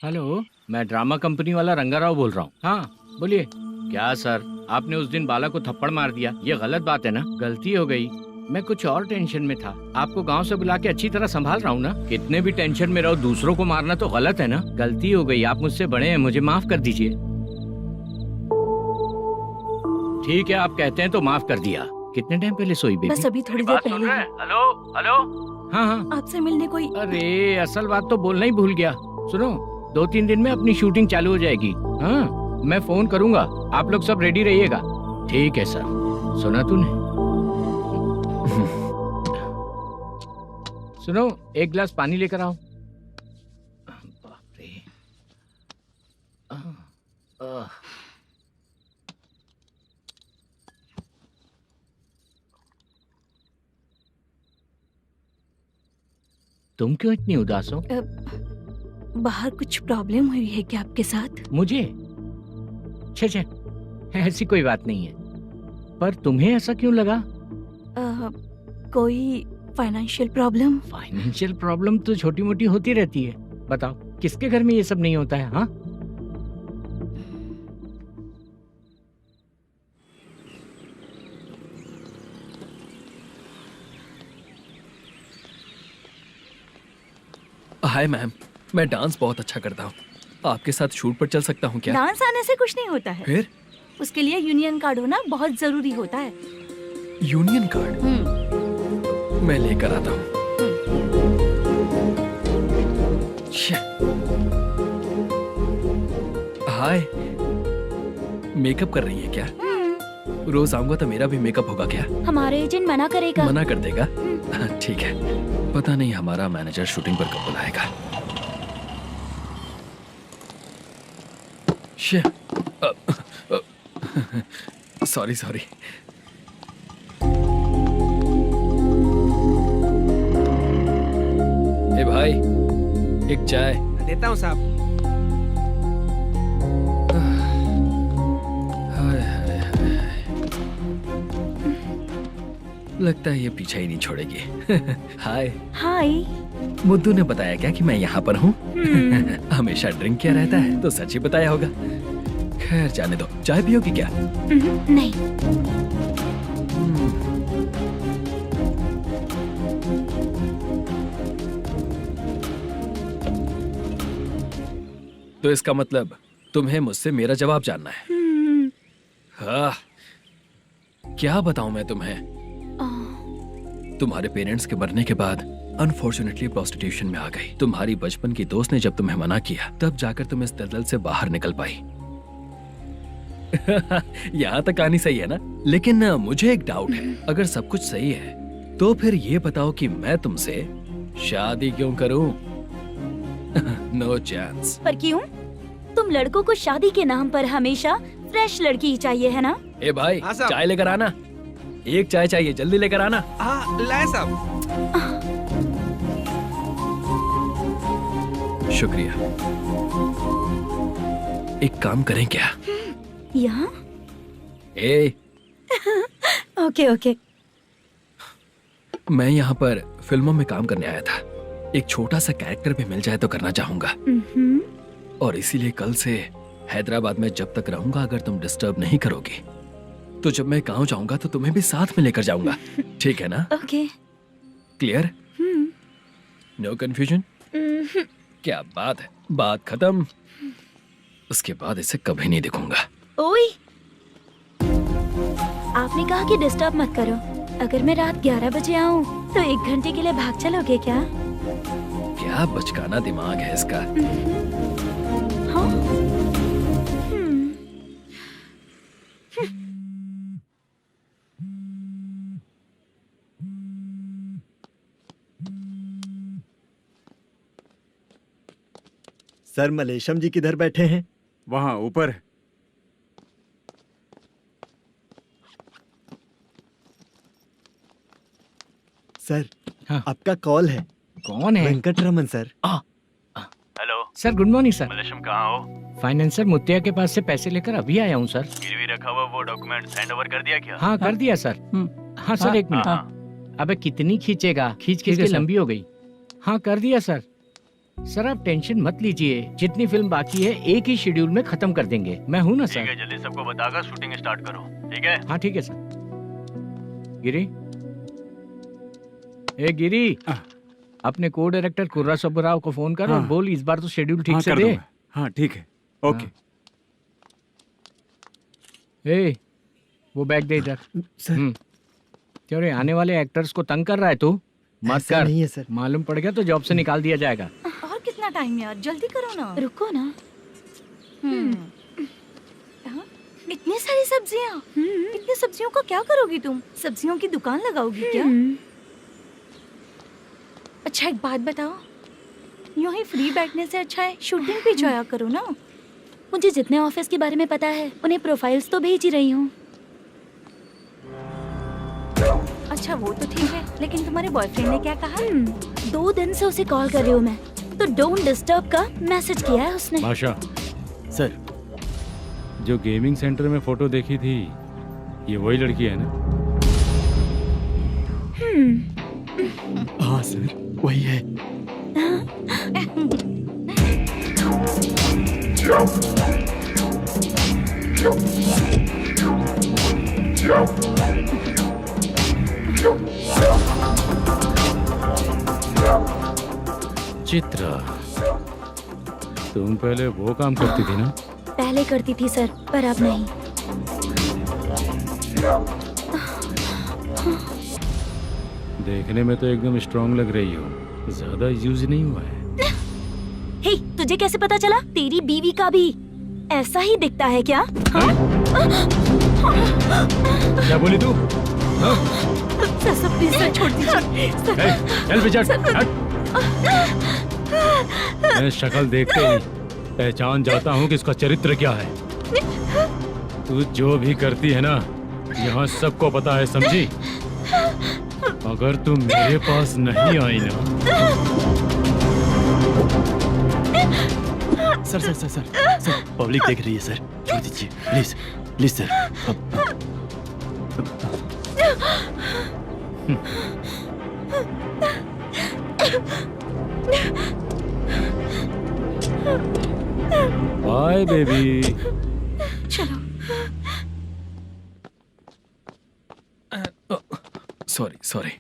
हेलो, मैं ड्रामा कंपनी वाला रंगाराव बोल रहा हूँ। हाँ बोलिए। क्या सर, आपने उस दिन बाला को थप्पड़ मार दिया, ये गलत बात है ना? गलती हो गई, मैं कुछ और टेंशन में था। आपको गांव से बुला के अच्छी तरह संभाल रहा हूँ ना। कितने भी टेंशन में रहो, दूसरों को मारना तो गलत है ना। गलती हो गई, आप मुझसे बड़े हैं, मुझे माफ कर दीजिए। ठीक है, आप कहते हैं तो माफ कर दिया। कितने टाइम पहले सोई बेबी? बस अभी थोड़ी देर पहले। Hello hello. हाँ हाँ, आपसे मिलने कोई। अरे असल बात तो बोलना ही भूल गया। सुनो, 2-3 दिन में अपनी शूटिंग चालू हो जाएगी। हाँ, मैं फोन करूंगा, आप लोग सब रेडी रहिएगा। ठीक है सर। सुना तूने? सुनो, एक गिलास पानी लेकर आओ। बाप रे। तुम क्यों इतनी उदास हो? बाहर कुछ प्रॉब्लम हुई है क्या आपके साथ? मुझे? छे, ऐसी कोई बात नहीं है। पर तुम्हें ऐसा क्यों लगा? कोई फाइनेंशियल प्रॉब्लम? फाइनेंशियल प्रॉब्लम तो छोटी मोटी होती रहती है। बताओ, किसके घर में ये सब नहीं होता है? हाँ, हाय मैम, मैं डांस बहुत अच्छा करता हूँ। आपके साथ शूट पर चल सकता हूँ क्या? डांस आने से कुछ नहीं होता है। फिर? उसके लिए यूनियन कार्ड होना बहुत जरूरी होता है। Union card? मैं लेकर आता हूँ। हाय, मेकअप कर रही है क्या? रोज आऊंगा तो मेरा भी मेकअप होगा क्या? हमारे एजेंट मना करेगा। मना कर देगा? ठीक है, पता नहीं हमारा मैनेजर शूटिंग पर कब बुलाएगा। सॉरी। ए भाई, एक चाय। देता हूँ साहब। लगता है ये पीछा ही नहीं छोड़ेगी। हाय। हाय। मुद्दू ने बताया क्या कि मैं यहाँ पर हूँ? हमेशा ड्रिंक किया रहता है तो सच ही बताया होगा। खैर जाने दो, चाय पियोगी क्या? नहीं। तो इसका मतलब तुम्हें मुझसे मेरा जवाब जानना है? हाँ, क्या बताऊं मैं तुम्हें? तुम्हारे पेरेंट्स के मरने के बाद अनफॉर्चुनेटली प्रोस्टिट्यूशन में आ गई। तुम्हारी बचपन की दोस्त ने जब तुम्हें मना किया, तब जाकर तुम इस दलदल से बाहर निकल पाई। यहाँ तक कहानी सही है ना? लेकिन मुझे एक डाउट है। अगर सब कुछ सही है तो फिर ये बताओ कि मैं तुमसे शादी क्यों करूं? No chance. पर क्यों? तुम लड़कों को शादी के नाम पर हमेशा फ्रेश लड़की ही चाहिए, है ना? ए भाई, चाय लेकर आना। एक चाय चाहिए, जल्दी लेकर आना। हाँ, लाए साहब। शुक्रिया। एक काम करें क्या? यहाँ? ए, ओके। मैं यहाँ पर फिल्मों में काम करने आया था। एक छोटा सा कैरेक्टर भी मिल जाए तो करना चाहूंगा। और इसीलिए कल से हैदराबाद में जब तक रहूंगा, अगर तुम डिस्टर्ब नहीं करोगी तो जब मैं गांव जाऊंगा तो तुम्हें भी साथ में लेकर जाऊंगा। ठीक है ना? ओके। क्लियर? No confusion? क्या बात है, बात खत्म। उसके बाद इसे कभी नहीं दिखूंगा। ओए, आपने कहा कि डिस्टर्ब मत करो। अगर मैं रात 11 बजे आऊं तो 1 घंटे के लिए भाग चलोगे क्या? क्या बचकाना दिमाग है इसका। हाँ? सर, मलेशम जी किधर बैठे हैं? वहाँ ऊपर। सर, हाँ। आपका कॉल है। कौन है? Venkataraman sir. Hello sir, good morning sir. Malesham, कहाँ हो? फाइनेंसर मुत्तिया के पास से पैसे लेकर अभी आया हूँ सर। गिरवी रखा हुआ वो डॉक्यूमेंट हैंड ओवर कर दिया क्या? हाँ, कर दिया सर। हाँ सर, एक मिनट। अबे कितनी खींचेगा, खींच के लंबी हो गई। हाँ, कर दिया सर। सर आप टेंशन मत लीजिए, जितनी फिल्म बाकी है एक ही शेड्यूल में खत्म कर देंगे। मैं हूँ ना सर। ठीक है, जल्दी सबको बताकर शूटिंग स्टार्ट करो। ठीक है? हाँ ठीक है सर। गिरी, ए गिरी, अपने को डायरेक्टर कुर्रा सुब्बराव को फोन कर और बोल इस बार तो शेड्यूल ठीक से दे। हाँ ठीक है, ओके। ए, वो बैग दे इधर। सर, क्यों रे, आने वाले एक्टर्स को तंग कर रहा है तू? मत कर। नहीं है सर। मालूम पड़ गया तो जॉब से निकाल दिया जाएगा। और कितना इतना टाइम यार, जल्दी करो ना। रुको ना। हाँ? इतनी सारी सब्जियाँ, इतनी सब्जियों का क्या करोगी तुम? सब्जियों की दुकान लगाओगी क्या? अच्छा एक बात बताओ, यूं ही फ्री बैठने से अच्छा है शूटिंग पे जाया करो ना। मुझे जितने ऑफिस के बारे में पता है उन्हें प्रोफाइल्स तो भेज ही रही हूँ। अच्छा वो तो ठीक है, लेकिन तुम्हारे बॉयफ्रेंड ने क्या कहा? 2 दिन से उसे कॉल कर रही हूँ मैं, तो डोंट डिस्टर्ब का मैसेज किया है उसने। बादशाह, सर जो गेमिंग सेंटर में फोटो देखी थी, ये वही लड़की है ना? हाँ सर, वही है। चित्रा, तुम पहले वो काम करती थी ना? पहले करती थी सर, पर अब नहीं। देखने में तो एकदम स्ट्रांग लग रही हो, ज्यादा यूज नहीं हुआ है। हे, तुझे कैसे पता चला? तेरी बीवी का भी ऐसा ही दिखता है क्या? हाँ? क्या बोली तू? सर प्लीज सर छोड़ दीजिए। चल विजय, हट। मैं शक्ल देखते ही पहचान जाता हूँ कि इसका चरित्र क्या है। तू जो भी करती है ना, यहाँ सबको पता है, समझी? अगर तू मेरे पास नहीं आई ना। Sir sir sir sir sir public देख रही है सर, छोड़ दीजिए please please sir. Bye baby. चलो। Sorry sorry.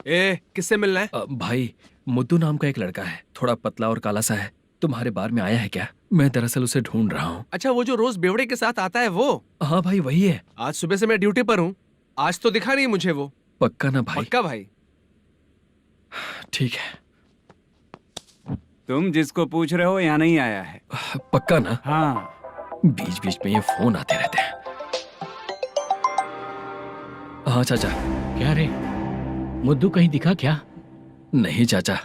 ए, किससे मिलना है? भाई, मुद्दू नाम का एक लड़का है, थोड़ा पतला और काला सा है, तुम्हारे बार में आया है क्या? मैं दरअसल उसे ढूंढ रहा हूँ। अच्छा, वो जो रोज बेवड़े के साथ आता है वो? हाँ भाई वही है। आज सुबह से मैं ड्यूटी पर हूँ, आज तो दिखा नहीं मुझे वो। पक्का ना भाई? पक्का भाई। ठीक है। तुम जिसको पूछ रहे हो यहाँ नहीं आया है? पक्का ना? हाँ। बीच बीच में ये फोन आते रहते हैं। हाँ चाचा। क्या रे, मुद्दू कहीं दिखा क्या? नहीं चाचा,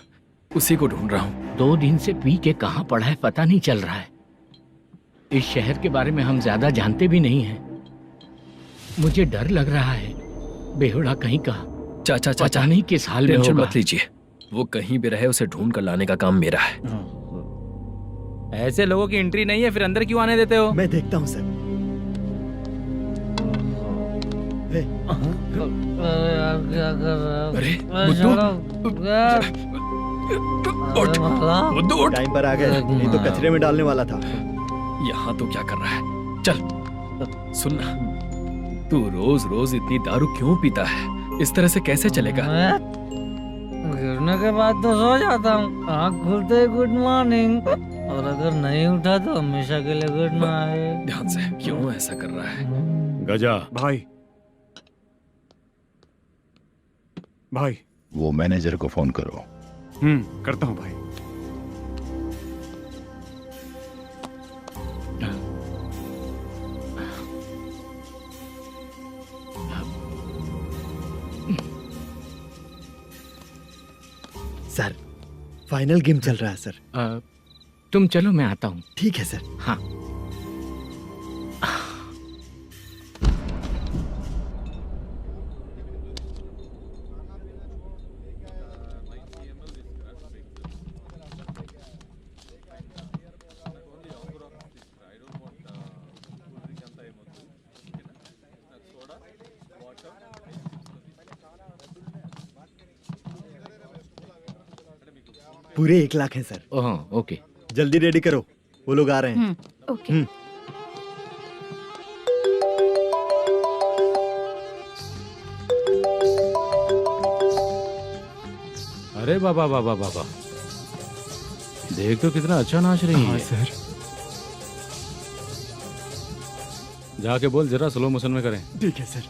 उसी को ढूंढ रहा हूँ। 2 दिन से पी के कहाँ पड़ा है पता नहीं चल रहा है। इस शहर के बारे में हम ज्यादा जानते भी नहीं हैं। मुझे डर लग रहा है, बेहुड़ा कहीं का। चाचा चाचा, पता नहीं किस हाल में टेंशन होगा। मत लीजिए, वो कहीं भी रहे उसे ढूंढ कर लाने का काम मेरा है। ऐसे लोगों की एंट्री नहीं है, फिर अंदर क्यों आने देते हो? मैं देखता हूँ सर। अरे मुद्दू, उठ, मुद्दू उठ। टाइम पर आ गए, नहीं तो कचरे में डालने वाला था। यहाँ तो क्या कर रहा है? चल सुनना, तू रोज रोज इतनी दारू क्यों पीता है? इस तरह से कैसे चलेगा? गिरने के बाद तो सो जाता हूँ, आँख खुलते ही गुड मॉर्निंग, और अगर नहीं उठा तो हमेशा के लिए गुड नाइट। ध्यान से, क्यों ऐसा कर रहा है? गजा भाई, भाई वो मैनेजर को फोन करो। करता हूँ भाई। सर, फाइनल गेम चल रहा है सर। तुम चलो, मैं आता हूँ। ठीक है सर। हाँ। पूरे 1 लाख हैं सर। ओह ओके, जल्दी रेडी करो, वो लोग आ रहे हैं। ओके। अरे बाबा बाबा बाबा, देख तो कितना अच्छा नाच रही है। सर। जाके बोल जरा स्लो मोशन में करें। ठीक है सर।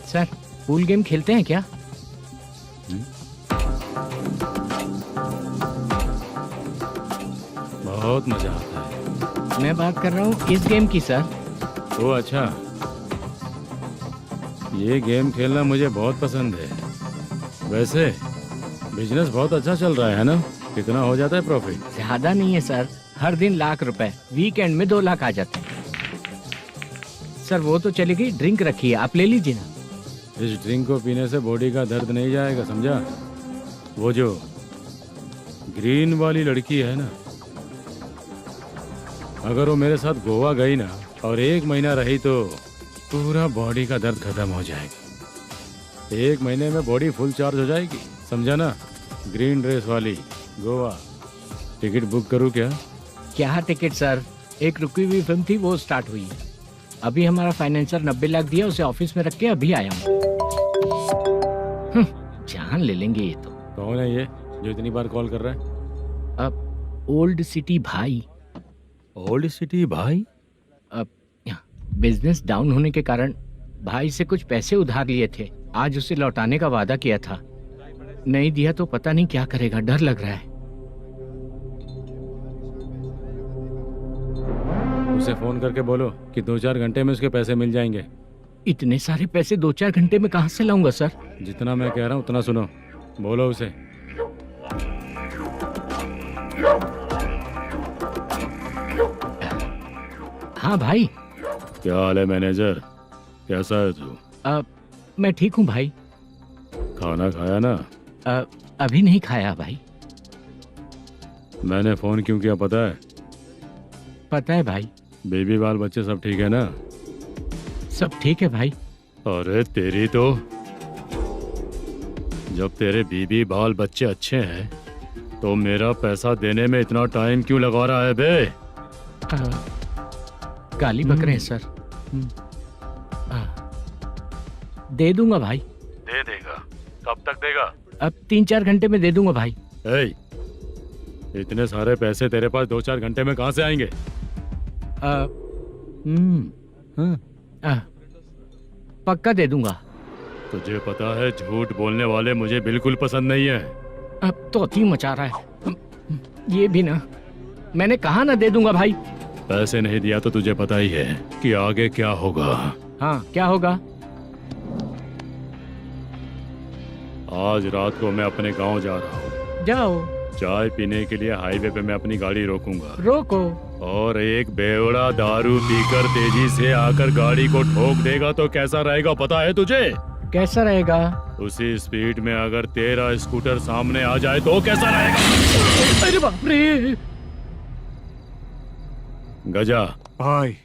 सर, पूल गेम खेलते हैं क्या? बहुत मजा आता है। मैं बात कर रहा हूँ इस गेम की सर। ओ अच्छा, ये गेम खेलना मुझे बहुत पसंद है। वैसे बिजनेस बहुत अच्छा चल रहा है ना? कितना हो जाता है प्रॉफिट? ज्यादा नहीं है सर, हर दिन लाख रुपए, वीकेंड में 2 लाख आ जाते हैं। सर वो तो चलेगी, ड्रिंक रखी है, आप ले लीजिए ना। इस ड्रिंक को पीने से बॉडी का दर्द नहीं जाएगा, समझा? वो जो ग्रीन वाली लड़की है ना, अगर वो मेरे साथ गोवा गई ना और 1 महीना रही तो पूरा बॉडी का दर्द खत्म हो जाएगा। 1 महीने में बॉडी फुल चार्ज हो जाएगी, समझा ना? ग्रीन ड्रेस वाली, गोवा। टिकट बुक करूँ क्या? क्या टिकट सर, एक रुकी हुई फिल्म थी वो स्टार्ट हुई है। अभी हमारा फाइनेंसर 90 लाख दिया, उसे ऑफिस में रख के अभी आया हूँ। जान ले लेंगे ये तो। कौन है ये जो इतनी बार कॉल कर रहा है? अब ओल्ड सिटी भाई। ओल्ड सिटी भाई? अब बिजनेस डाउन होने के कारण भाई से कुछ पैसे उधार लिए थे, आज उसे लौटाने का वादा किया था। नहीं दिया तो पता नहीं क्या करेगा, डर लग रहा है। उसे फोन करके बोलो कि 2-4 घंटे में उसके पैसे मिल जाएंगे। इतने सारे पैसे 2-4 घंटे में कहाँ से लाऊंगा सर? जितना मैं कह रहा हूँ उतना सुनो, बोलो उसे। हाँ भाई। क्या हाल है मैनेजर, कैसा है तू? मैं ठीक हूँ भाई। खाना खाया ना? अभी नहीं खाया भाई। मैंने फोन क्यों किया पता है? पता है भाई। बेबी बाल बच्चे सब ठीक है ना? सब ठीक है भाई। अरे तेरी तो, जब तेरे बीबी बाल बच्चे अच्छे हैं तो मेरा पैसा देने में इतना टाइम क्यों लगा रहा है बे? गाली बक रहे हैं सर। दे दूंगा भाई। दे देगा? कब तक देगा? अब 3-4 घंटे में दे दूंगा भाई। इतने सारे पैसे तेरे पास 2-4 घंटे में कहाँ से आएंगे? पक्का दे दूंगा। तुझे पता है झूठ बोलने वाले मुझे बिल्कुल पसंद नहीं है। अब तो अति मचा रहा है ये भी ना। मैंने कहा ना दे दूंगा भाई। पैसे नहीं दिया तो तुझे पता ही है कि आगे क्या होगा। हाँ क्या होगा? आज रात को मैं अपने गांव जा रहा हूँ। जाओ। चाय पीने के लिए हाईवे पे मैं अपनी गाड़ी रोकूंगा। रोको। और एक बेवड़ा दारू पीकर तेजी से आकर गाड़ी को ठोक देगा तो कैसा रहेगा पता है तुझे? कैसा रहेगा? उसी स्पीड में अगर तेरा स्कूटर सामने आ जाए तो कैसा रहेगा? अरे बाप रे। गजा भाई,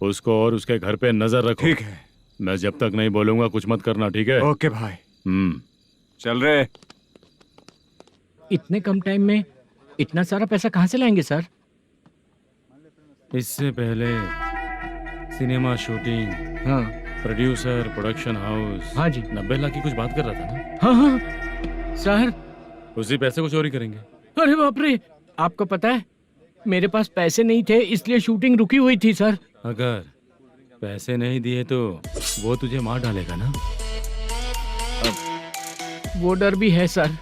उसको और उसके घर पे नजर रखो। ठीक है। मैं जब तक नहीं बोलूंगा कुछ मत करना, ठीक है? ओके भाई। चल रहे। इतने कम टाइम में इतना सारा पैसा कहाँ से लाएंगे सर? इससे पहले सिनेमा शूटिंग, हाँ, प्रोड्यूसर, प्रोडक्शन हाउस। हाँ जी। 90 लाख की कुछ बात कर रहा था ना? हाँ हाँ सर। उसी पैसे को चोरी करेंगे। अरे बाप रे, आपको पता है मेरे पास पैसे नहीं थे इसलिए शूटिंग रुकी हुई थी सर। अगर पैसे नहीं दिए तो वो तुझे मार डालेगा ना? वो डर भी है सर।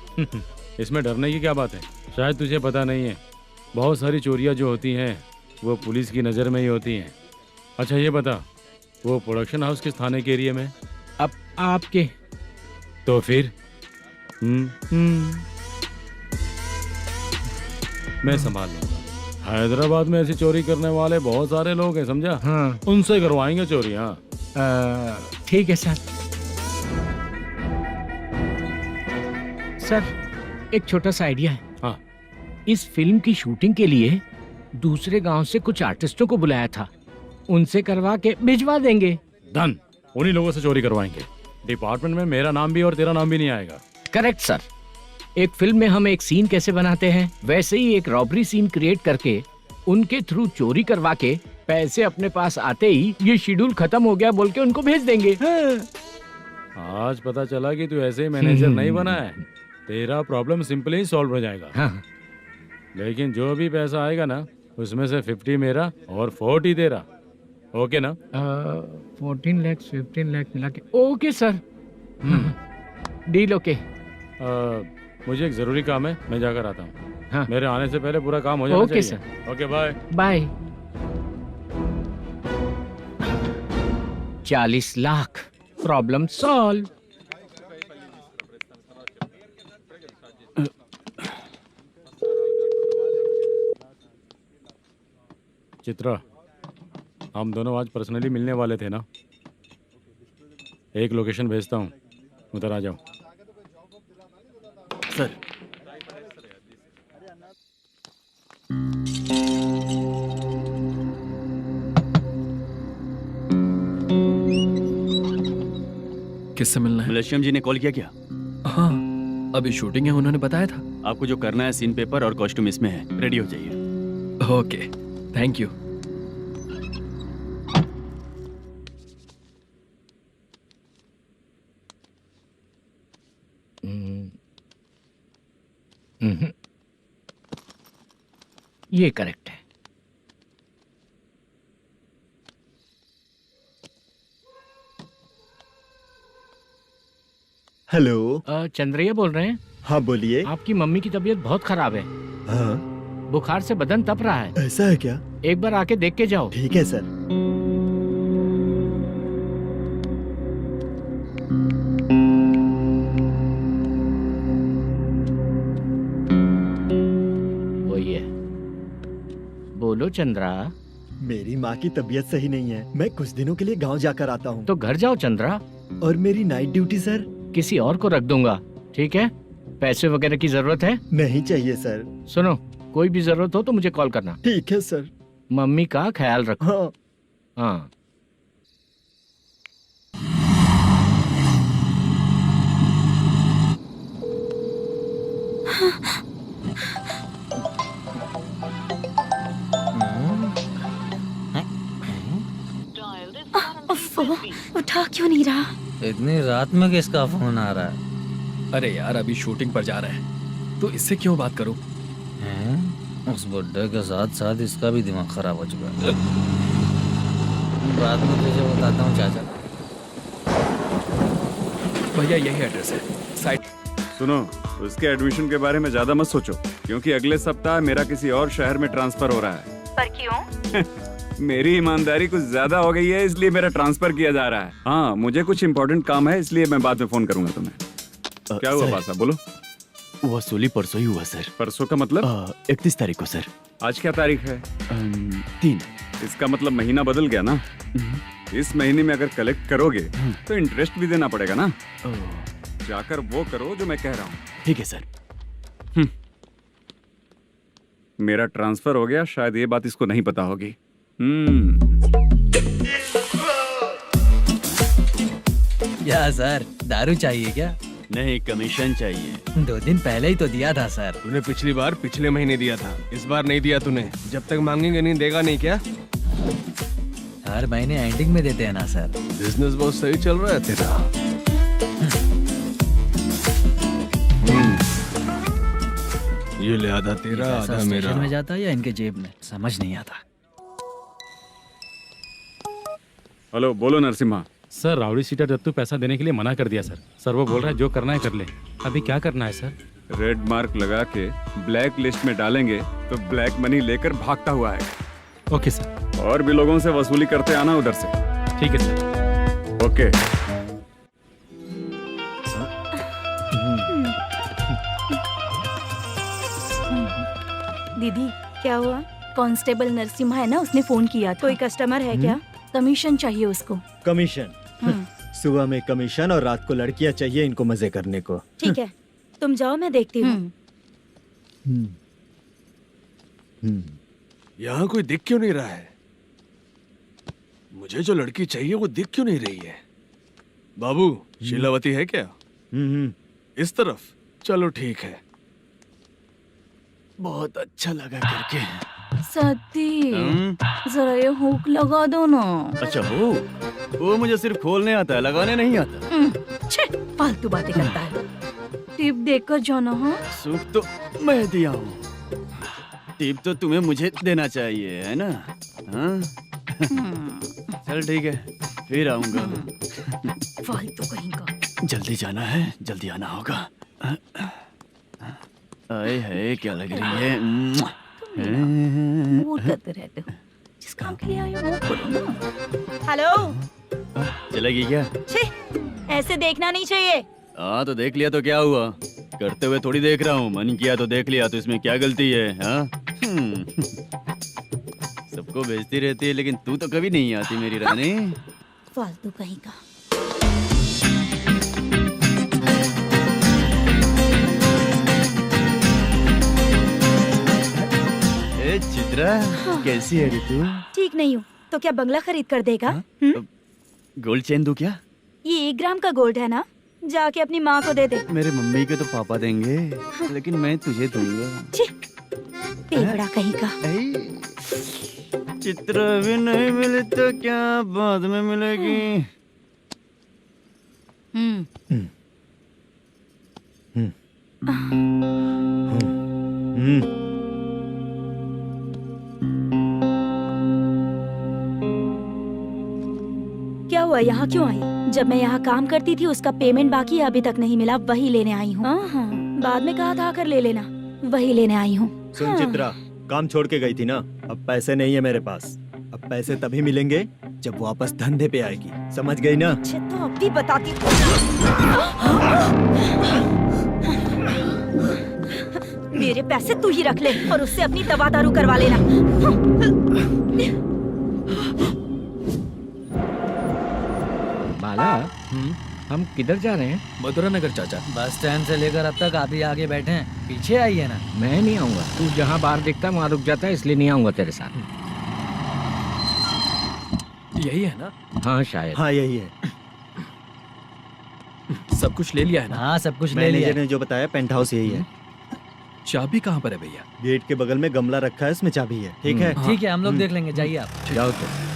इसमें डरने की क्या बात है? शायद तुझे पता नहीं है, बहुत सारी चोरियां जो होती हैं वो पुलिस की नज़र में ही होती हैं। अच्छा ये बता, वो प्रोडक्शन हाउस किस थाने के एरिया में? अब आपके। तो फिर मैं संभाल लूंगा। हैदराबाद में ऐसी चोरी करने वाले बहुत सारे लोग हैं, समझा? हाँ। उनसे करवाएंगे चोरी। हाँ ठीक है सर। सर एक छोटा सा आइडिया है। हाँ। इस फिल्म की शूटिंग के लिए दूसरे गांव से कुछ आर्टिस्टों को बुलाया था, उनसे करवा के भिजवा देंगे। डन, उन्हीं लोगों से चोरी करवाएंगे। डिपार्टमेंट में मेरा नाम भी और तेरा नाम भी नहीं आएगा। Correct sir. एक फिल्म में हम एक सीन कैसे बनाते हैं वैसे ही एक रॉबरी सीन क्रिएट करके उनके थ्रू चोरी करवा के पैसे अपने पास आते ही ये शेड्यूल खत्म हो गया बोल के उनको भेज देंगे। आज पता चला कि तू ऐसे ही मैनेजर नहीं बना है। तेरा प्रॉब्लम सिंपली ही सॉल्व हो जाएगा। हाँ। लेकिन जो भी पैसा आएगा ना उसमें से 50 मेरा और 40 तेरा। ओके ना? 14 लाख 15 लाख मिला के। Okay sir. Deal okay. मुझे एक जरूरी काम है, मैं जाकर आता हूँ। हाँ। मेरे आने से पहले पूरा काम हो जाना ओके चाहिए। Okay bye. Bye. 40 lakh, problem solve. Chitra, हम दोनों आज पर्सनली मिलने वाले थे ना? एक लोकेशन भेजता हूँ, उधर आ जाओ। सर, किससे मिलना है? मलेशियम जी ने कॉल किया क्या? हाँ, अभी शूटिंग है, उन्होंने बताया था। आपको जो करना है, सीन पेपर और कॉस्ट्यूम इसमें है, रेडी हो जाइए। Okay, thank you. ये करेक्ट है। हेलो, चंद्रैया बोल रहे हैं? हाँ बोलिए। आपकी मम्मी की तबीयत बहुत खराब है। हाँ, बुखार से बदन तप रहा है। ऐसा है क्या? एक बार आके देख के जाओ। ठीक है सर। वही है। बोलो चंद्रा। मेरी माँ की तबीयत सही नहीं है, मैं कुछ दिनों के लिए गांव जाकर आता हूँ। तो घर जाओ चंद्रा। और मेरी नाइट ड्यूटी सर? किसी और को रख दूंगा, ठीक है? पैसे वगैरह की जरूरत है? नहीं चाहिए सर। सुनो, कोई भी जरूरत हो तो मुझे कॉल करना। ठीक है सर। मम्मी का ख्याल रखो। हाँ। हाँ। उठा क्यों नहीं रहा? इतनी रात में किसका फोन आ रहा है? अरे यार, अभी शूटिंग पर जा रहे हैं, तो इससे क्यों बात करूं? उस बुड्ढे के साथ साथ इसका भी दिमाग खराब हो चुका है। रात में तुझे बताता हूँ चाचा। भैया यही एड्रेस है, साइट। सुनो, उसके एडमिशन के बारे में ज्यादा मत सोचो, क्योंकि अगले सप्ताह मेरा किसी और शहर में ट्रांसफर हो रहा है। पर क्यों? मेरी ईमानदारी कुछ ज्यादा हो गई है, इसलिए मेरा ट्रांसफर किया जा रहा है। हाँ, मुझे कुछ इम्पोर्टेंट काम है, इसलिए मैं बाद में फोन करूंगा तुम्हें। क्या हुआ पासा, बोलो। वसूली परसों ही हुआ सर। परसों का मतलब? 31 तारीख को सर। आज क्या तारीख है? 3। इसका मतलब महीना बदल गया ना। इस महीने में अगर कलेक्ट करोगे तो इंटरेस्ट भी देना पड़ेगा ना। जाकर वो करो जो मैं कह रहा हूँ। ठीक है सर। मेरा ट्रांसफर हो गया, शायद ये बात इसको नहीं पता होगी। क्या सर, दारू चाहिए क्या? नहीं, कमीशन चाहिए। 2 दिन पहले ही तो दिया था सर। तूने पिछली बार पिछले महीने दिया था, इस बार नहीं दिया तूने। जब तक मांगेंगे नहीं, देगा नहीं क्या? हर महीने एंडिंग में देते हैं ना सर। बिजनेस बहुत सही चल रहा है तेरा। ये ले आधा तेरा, आधा मेरा। स्टेशन में जाता है या इनके जेब में, समझ नहीं आता। हेलो, बोलो Narasimha. Sir, rowdy seater Dattu पैसा देने के लिए मना कर दिया सर। सर वो बोल रहा है जो करना है कर ले। अभी क्या करना है सर? रेड मार्क लगा के ब्लैक लिस्ट में डालेंगे तो ब्लैक मनी लेकर भागता हुआ आएगा। Okay sir. और भी लोगों से वसूली करते आना उधर से। ठीक है सर। ओके। दीदी, क्या हुआ? कांस्टेबल नरसिम्हा है ना, उसने फोन किया था। कोई कस्टमर है क्या? कमीशन चाहिए उसको। कमीशन? सुबह में कमीशन और रात को लड़कियां चाहिए इनको मजे करने को। ठीक है, तुम जाओ, मैं देखती हूँ। यहाँ कोई दिख क्यों नहीं रहा है? मुझे जो लड़की चाहिए वो दिख क्यों नहीं रही है? बाबू, शीलावती है क्या? इस तरफ? चलो ठीक है। बहुत अच्छा लगा करके। सती, जरा ये हुक लगा दो ना। अच्छा, वो मुझे सिर्फ खोलने आता है, लगाने नहीं आता। छे, फालतू बातें करता है। टिप देकर जाना। हाँ, सूप तो मैं दिया हूँ, टिप तो तुम्हें मुझे देना चाहिए, है ना? हाँ? चल ठीक है, फिर आऊंगा। फालतू कहीं का। जल्दी जाना है, जल्दी आना होगा। आए है क्या लग रही है। मूड करते रहते हो। जिस काम के लिए आए हो वो करो ना। हेलो। चलेगी क्या? छी, ऐसे देखना नहीं चाहिए। हाँ तो देख लिया तो क्या हुआ, करते हुए थोड़ी देख रहा हूँ, मन किया तो देख लिया, तो इसमें क्या गलती है? हाँ सबको भेजती रहती है लेकिन तू तो कभी नहीं आती मेरी रानी। फालतू कहीं का। ए चित्रा, कैसी है रे तू? ठीक नहीं हूँ तो क्या बंगला खरीद कर देगा? गोल्ड चेन दूं क्या? ये 1 ग्राम का गोल्ड है ना, जाके अपनी माँ को दे दे। मेरे मम्मी के तो पापा देंगे, लेकिन मैं तुझे दूंगा। पेवड़ा कहीं का। चित्रा भी नहीं मिली तो क्या बाद में मिलेगी। क्या हुआ, यहाँ क्यों आई? जब मैं यहाँ काम करती थी उसका पेमेंट बाकी है, अभी तक नहीं मिला, वही लेने आई हूँ। बाद में कहा था आकर ले लेना, वही लेने आई हूँ। सुन चित्रा, काम छोड़ के गई थी ना, अब पैसे नहीं है मेरे पास। अब पैसे तभी मिलेंगे जब वापस धंधे पे आएगी, समझ गई ना? अच्छा तो अब भी बताती। मेरे पैसे तू ही रख ले और उससे अपनी दवा दारू करवा लेना। बाला, हम किधर जा रहे हैं? मथुरा नगर चाचा। बस स्टैंड से लेकर अब तक आप ही आगे बैठे हैं, पीछे आइए ना। मैं नहीं आऊंगा, तू जहाँ बाहर दिखता वहाँ रुक जाता है, इसलिए नहीं आऊंगा तेरे साथ। यही है ना? हाँ शायद। हाँ यही है। सब कुछ ले लिया है ना? हाँ सब कुछ ले लिया। मैनेजर ने जो बताया पेंट हाउस यही है। चाबी कहाँ पर है भैया? गेट के बगल में गमला रखा है, उसमें चाबी है। ठीक है? ठीक है, हम लोग देख लेंगे, जाइए आप। जाओ तो।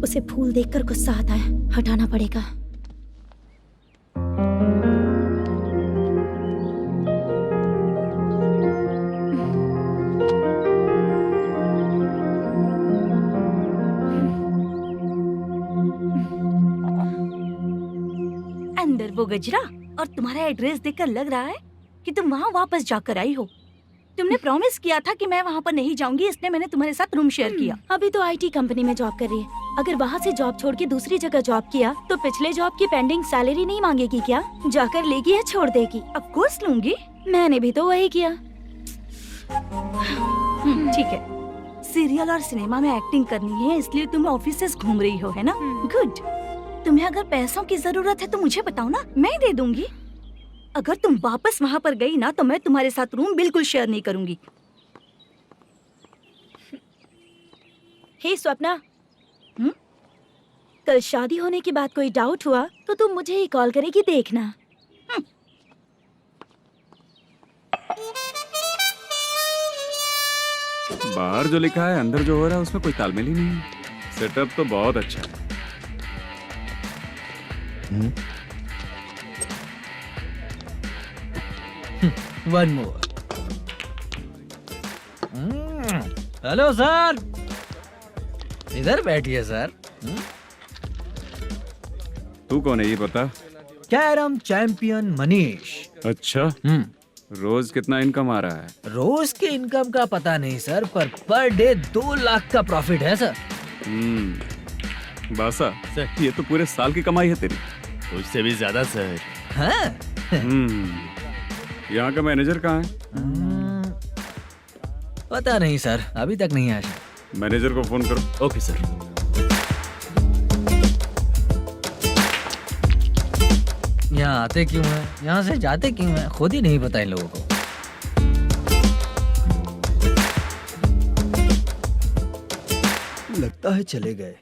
उसे फूल देखकर गुस्सा आता है, हटाना पड़ेगा। अंदर वो गजरा और तुम्हारा एड्रेस देखकर लग रहा है कि तुम वहाँ वापस जाकर आई हो। तुमने प्रॉमिस किया था कि मैं वहाँ पर नहीं जाऊंगी, इसलिए मैंने तुम्हारे साथ रूम शेयर किया। अभी तो आईटी कंपनी में जॉब कर रही है। अगर वहाँ से जॉब छोड़ के दूसरी जगह जॉब किया तो पिछले जॉब की पेंडिंग सैलरी नहीं मांगेगी क्या? जाकर लेगी या छोड़ देगी? ऑफ कोर्स लूंगी। मैंने भी तो वही किया। ठीक है, सीरियल और सिनेमा में एक्टिंग करनी है, इसलिए तुम ऑफिसेस घूम रही हो, है ना? गुड। तुम्हें अगर पैसों की जरूरत है तो मुझे बताओ ना, मैं दे दूंगी। अगर तुम वापस वहाँ पर गई ना तो मैं तुम्हारे साथ रूम बिल्कुल शेयर नहीं करूंगी। हे स्वप्ना, कल शादी होने की बात कोई डाउट हुआ तो तुम मुझे ही कॉल करेगी, देखना। बाहर जो लिखा है अंदर जो हो रहा है उसमें कोई तालमेल ही नहीं है। सेटअप तो बहुत अच्छा है। One more. हेलो सर, इधर बैठिए सर। तू कौन है ये बता? Carrom champion Manish. अच्छा, रोज कितना इनकम आ रहा है? रोज के इनकम का पता नहीं सर, पर डे 2 लाख का प्रॉफिट है सर। बासा सर, ये तो पूरे साल की कमाई है तेरी। उससे भी ज्यादा सर। हाँ? यहाँ का मैनेजर कहाँ है? पता नहीं सर, अभी तक नहीं आया। मैनेजर को फोन करो। Okay sir. यहाँ आते क्यों हैं, यहाँ से जाते क्यों हैं, खुद ही नहीं पता इन लोगों को। लगता है चले गए।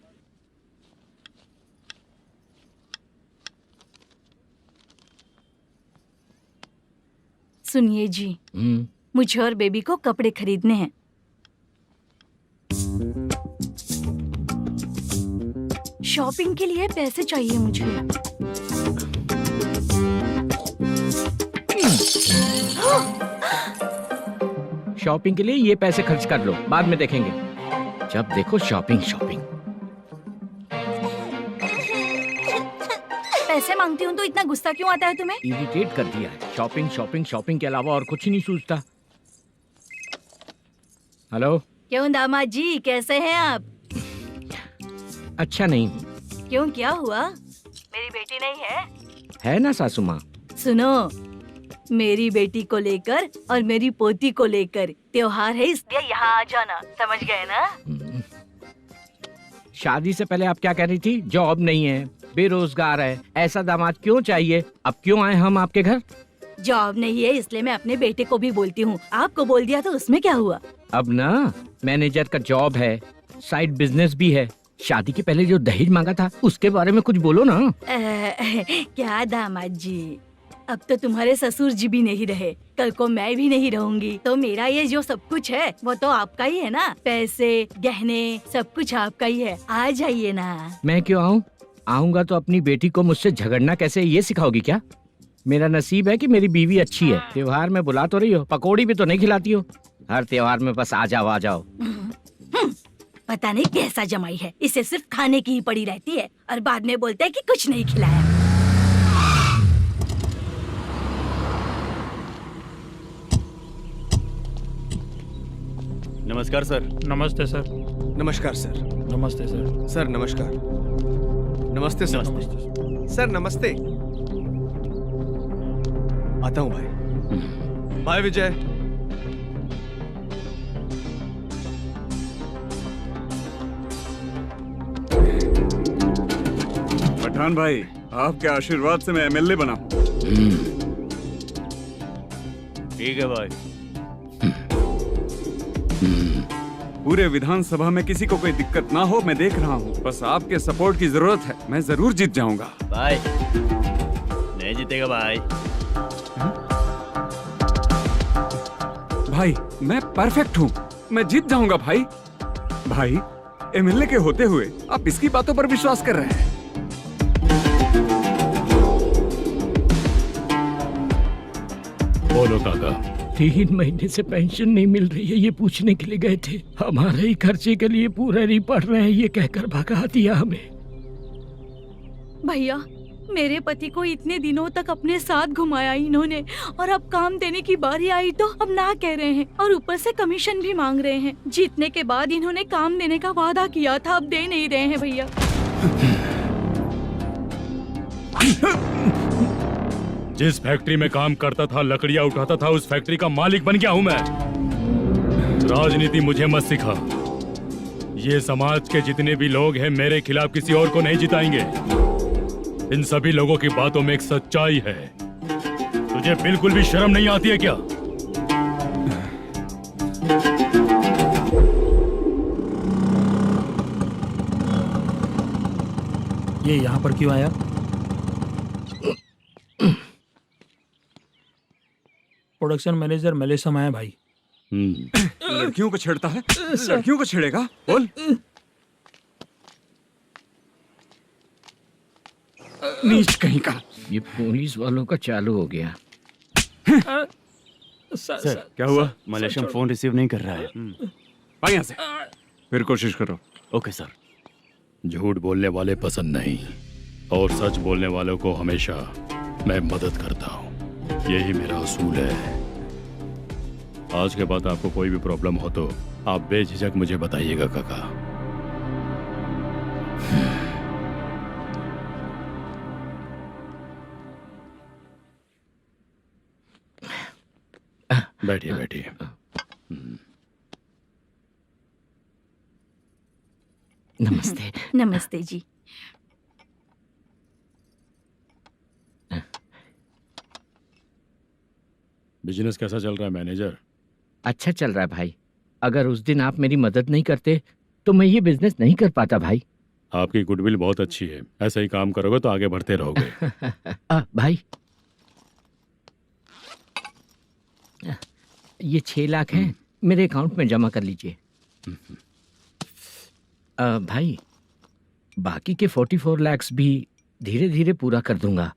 सुनिए जी, मुझे और बेबी को कपड़े खरीदने हैं। शॉपिंग के लिए पैसे चाहिए मुझे। शॉपिंग के लिए ये पैसे खर्च कर लो, बाद में देखेंगे। जब देखो शॉपिंग शॉपिंग। पैसे मांगती हूँ तो इतना गुस्सा क्यों आता है तुम्हें? इरिटेट कर दिया है। शॉपिंग शॉपिंग शॉपिंग के अलावा और कुछ ही नहीं सूझता। हेलो। क्यों दामाद जी, कैसे हैं आप? अच्छा नहीं। क्यों, क्या हुआ? मेरी बेटी नहीं है? है ना सासू माँ। सुनो, मेरी बेटी को लेकर और मेरी पोती को लेकर त्योहार है, इसलिए यहाँ आ जाना, समझ गए ना? शादी से पहले आप क्या कह रही थी? जॉब नहीं है, बेरोजगार है, ऐसा दामाद क्यों चाहिए? अब क्यों आए हम आपके घर? जॉब नहीं है इसलिए मैं अपने बेटे को भी बोलती हूँ। आपको बोल दिया तो उसमें क्या हुआ? अब ना मैनेजर का जॉब है, साइड बिजनेस भी है। शादी के पहले जो दहेज मांगा था उसके बारे में कुछ बोलो ना। क्या दामाद जी, अब तो तुम्हारे ससुर जी भी नहीं रहे, कल को मैं भी नहीं रहूंगी, तो मेरा ये जो सब कुछ है वो तो आपका ही है ना। पैसे, गहने, सब कुछ आपका ही है। आ जाइए ना। मैं क्यों आऊँ? आऊंगा तो अपनी बेटी को मुझसे झगड़ना कैसे ये सिखाओगी क्या? मेरा नसीब है कि मेरी बीवी अच्छी है। त्योहार में बुला तो रही हो, पकौड़ी भी तो नहीं खिलाती हो। हर त्योहार में बस आ जाओ आ जाओ। पता नहीं कैसा जमाई है, इसे सिर्फ खाने की ही पड़ी रहती है और बाद में बोलते हैं कि कुछ नहीं खिलाया। नमस्कार सर। नमस्ते सर। नमस्कार सर। नमस्ते सर। सर नमस्कार। नमस्ते सर। सर नमस्ते। आता हूँ भाई। बाय विजय। पठान भाई, आपके आशीर्वाद से मैं एमएलए बना। ठीक है भाई। पूरे विधानसभा में किसी को कोई दिक्कत ना हो, मैं देख रहा हूँ। बस आपके सपोर्ट की जरूरत है, मैं जरूर जीत जाऊंगा। भाई नहीं जीतेगा भाई। भाई मैं परफेक्ट हूँ, मैं जीत जाऊंगा भाई। भाई एमएलए के होते हुए आप इसकी बातों पर विश्वास कर रहे हैं? बोलो काका। 3 महीने से पेंशन नहीं मिल रही है, ये पूछने के लिए गए थे। हमारे ही खर्चे के लिए पूरा नहीं पड़ रहे हैं, ये कहकर भगा दिया हमें। भैया, मेरे पति को इतने दिनों तक अपने साथ घुमाया इन्होंने, और अब काम देने की बारी आई तो अब ना कह रहे हैं और ऊपर से कमीशन भी मांग रहे हैं। जीतने के बाद इन्होंने काम देने का वादा किया था, अब दे नहीं रहे हैं भैया। जिस फैक्ट्री में काम करता था, लकड़ियां उठाता था, उस फैक्ट्री का मालिक बन गया हूं मैं। राजनीति मुझे मत सिखा। ये समाज के जितने भी लोग हैं मेरे खिलाफ किसी और को नहीं जिताएंगे। इन सभी लोगों की बातों में एक सच्चाई है। तुझे बिल्कुल भी शर्म नहीं आती है क्या? ये यहाँ पर क्यों आया? प्रोडक्शन मैनेजर मलेशम आया भाई। लड़कियों को छेड़ता है? लड़कियों को छेड़ेगा? बोल। नीच कहीं का। ये पुलिस वालों का चालू हो गया। सर क्या हुआ? मलेशियन फोन रिसीव नहीं कर रहा है। आ यहाँ से। फिर कोशिश करो। Okay sir. झूठ बोलने वाले पसंद नहीं, और सच बोलने वालों को हमेशा मैं मदद करता हूँ। यही मेरा असूल है। आज के बाद आपको कोई भी प्रॉब्लम हो तो आप बेझिझक मुझे बताइएगा काका। बैठिए बैठिए। नमस्ते। नमस्ते जी। बिजनेस कैसा चल रहा है मैनेजर? अच्छा चल रहा है भाई। अगर उस दिन आप मेरी मदद नहीं करते तो मैं ये बिजनेस नहीं कर पाता भाई। आपकी गुडविल बहुत अच्छी है, ऐसा ही काम करोगे तो आगे बढ़ते रहोगे। भाई ये 6 लाख हैं, मेरे अकाउंट में जमा कर लीजिए। भाई, बाकी के 44 लाख भी धीरे धीरे पूरा कर दूंगा।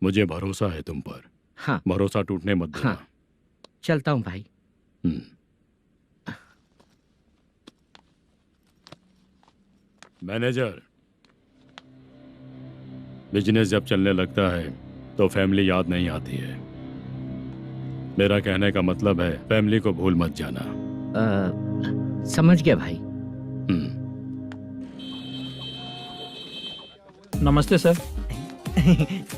मुझे भरोसा है तुम पर। हाँ। भरोसा टूटने मत देना। हाँ, चलता हूँ भाई। मैनेजर, बिजनेस जब चलने लगता है तो फैमिली याद नहीं आती है। मेरा कहने का मतलब है फैमिली को भूल मत जाना। समझ गया भाई। नमस्ते सर।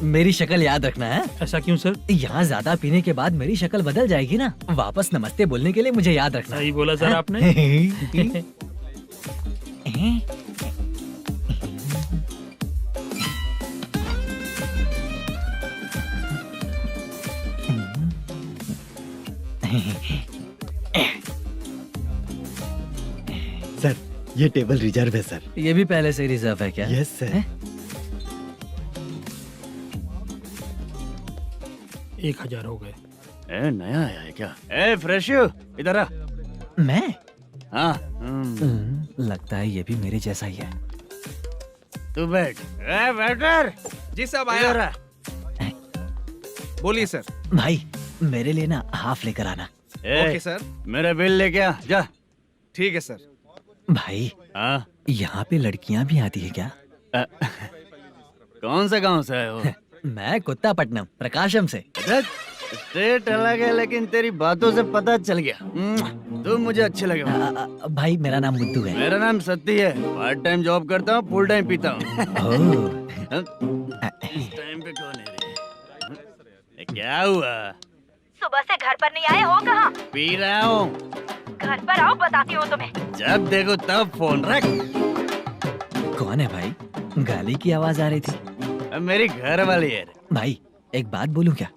मेरी शक्ल याद रखना है। ऐसा क्यों सर? यहाँ ज्यादा पीने के बाद मेरी शक्ल बदल जाएगी ना। वापस नमस्ते बोलने के लिए मुझे याद रखना। सही बोला सर आपने। सर, ये टेबल रिजर्व है सर। ये भी पहले से रिजर्व है क्या? Yes sir. 1000 हो गए। ए, नया आया है क्या? ए फ्रेश इधर आ। मैं? हाँ। लगता है ये भी मेरे जैसा ही है। तू बैठ। ए वेटर। जी साहब, इधर आया। आ। बोलिए सर। भाई, मेरे लिए ना हाफ लेकर आना। Okay sir. मेरा बिल लेके आ जा। ठीक है सर। भाई, हाँ, यहाँ पे लड़कियाँ भी आती है क्या? कौन से गांव से आए हो? मैं कुत्तापट्टनम, प्रकाशम से। स्टेट अलग है लेकिन तेरी बातों से पता चल गया। तुम मुझे अच्छे लगे हो। भाई, मेरा नाम मुद्दू है। मेरा नाम सत्ती है। पार्ट टाइम जॉब करता हूँ, फुल टाइम पीता हूँ। इस टाइम पे कौन है रे? क्या हुआ? सुबह से घर पर नहीं आए हो कहाँ? पी रहा हूँ। घर पर आओ, बताती हूँ तुम्हें। जब देखो तब फोन रख। कौन है भाई? गाली की आवाज आ रही थी। मेरी घर वाली है। भाई, एक बात बोलूं क्या?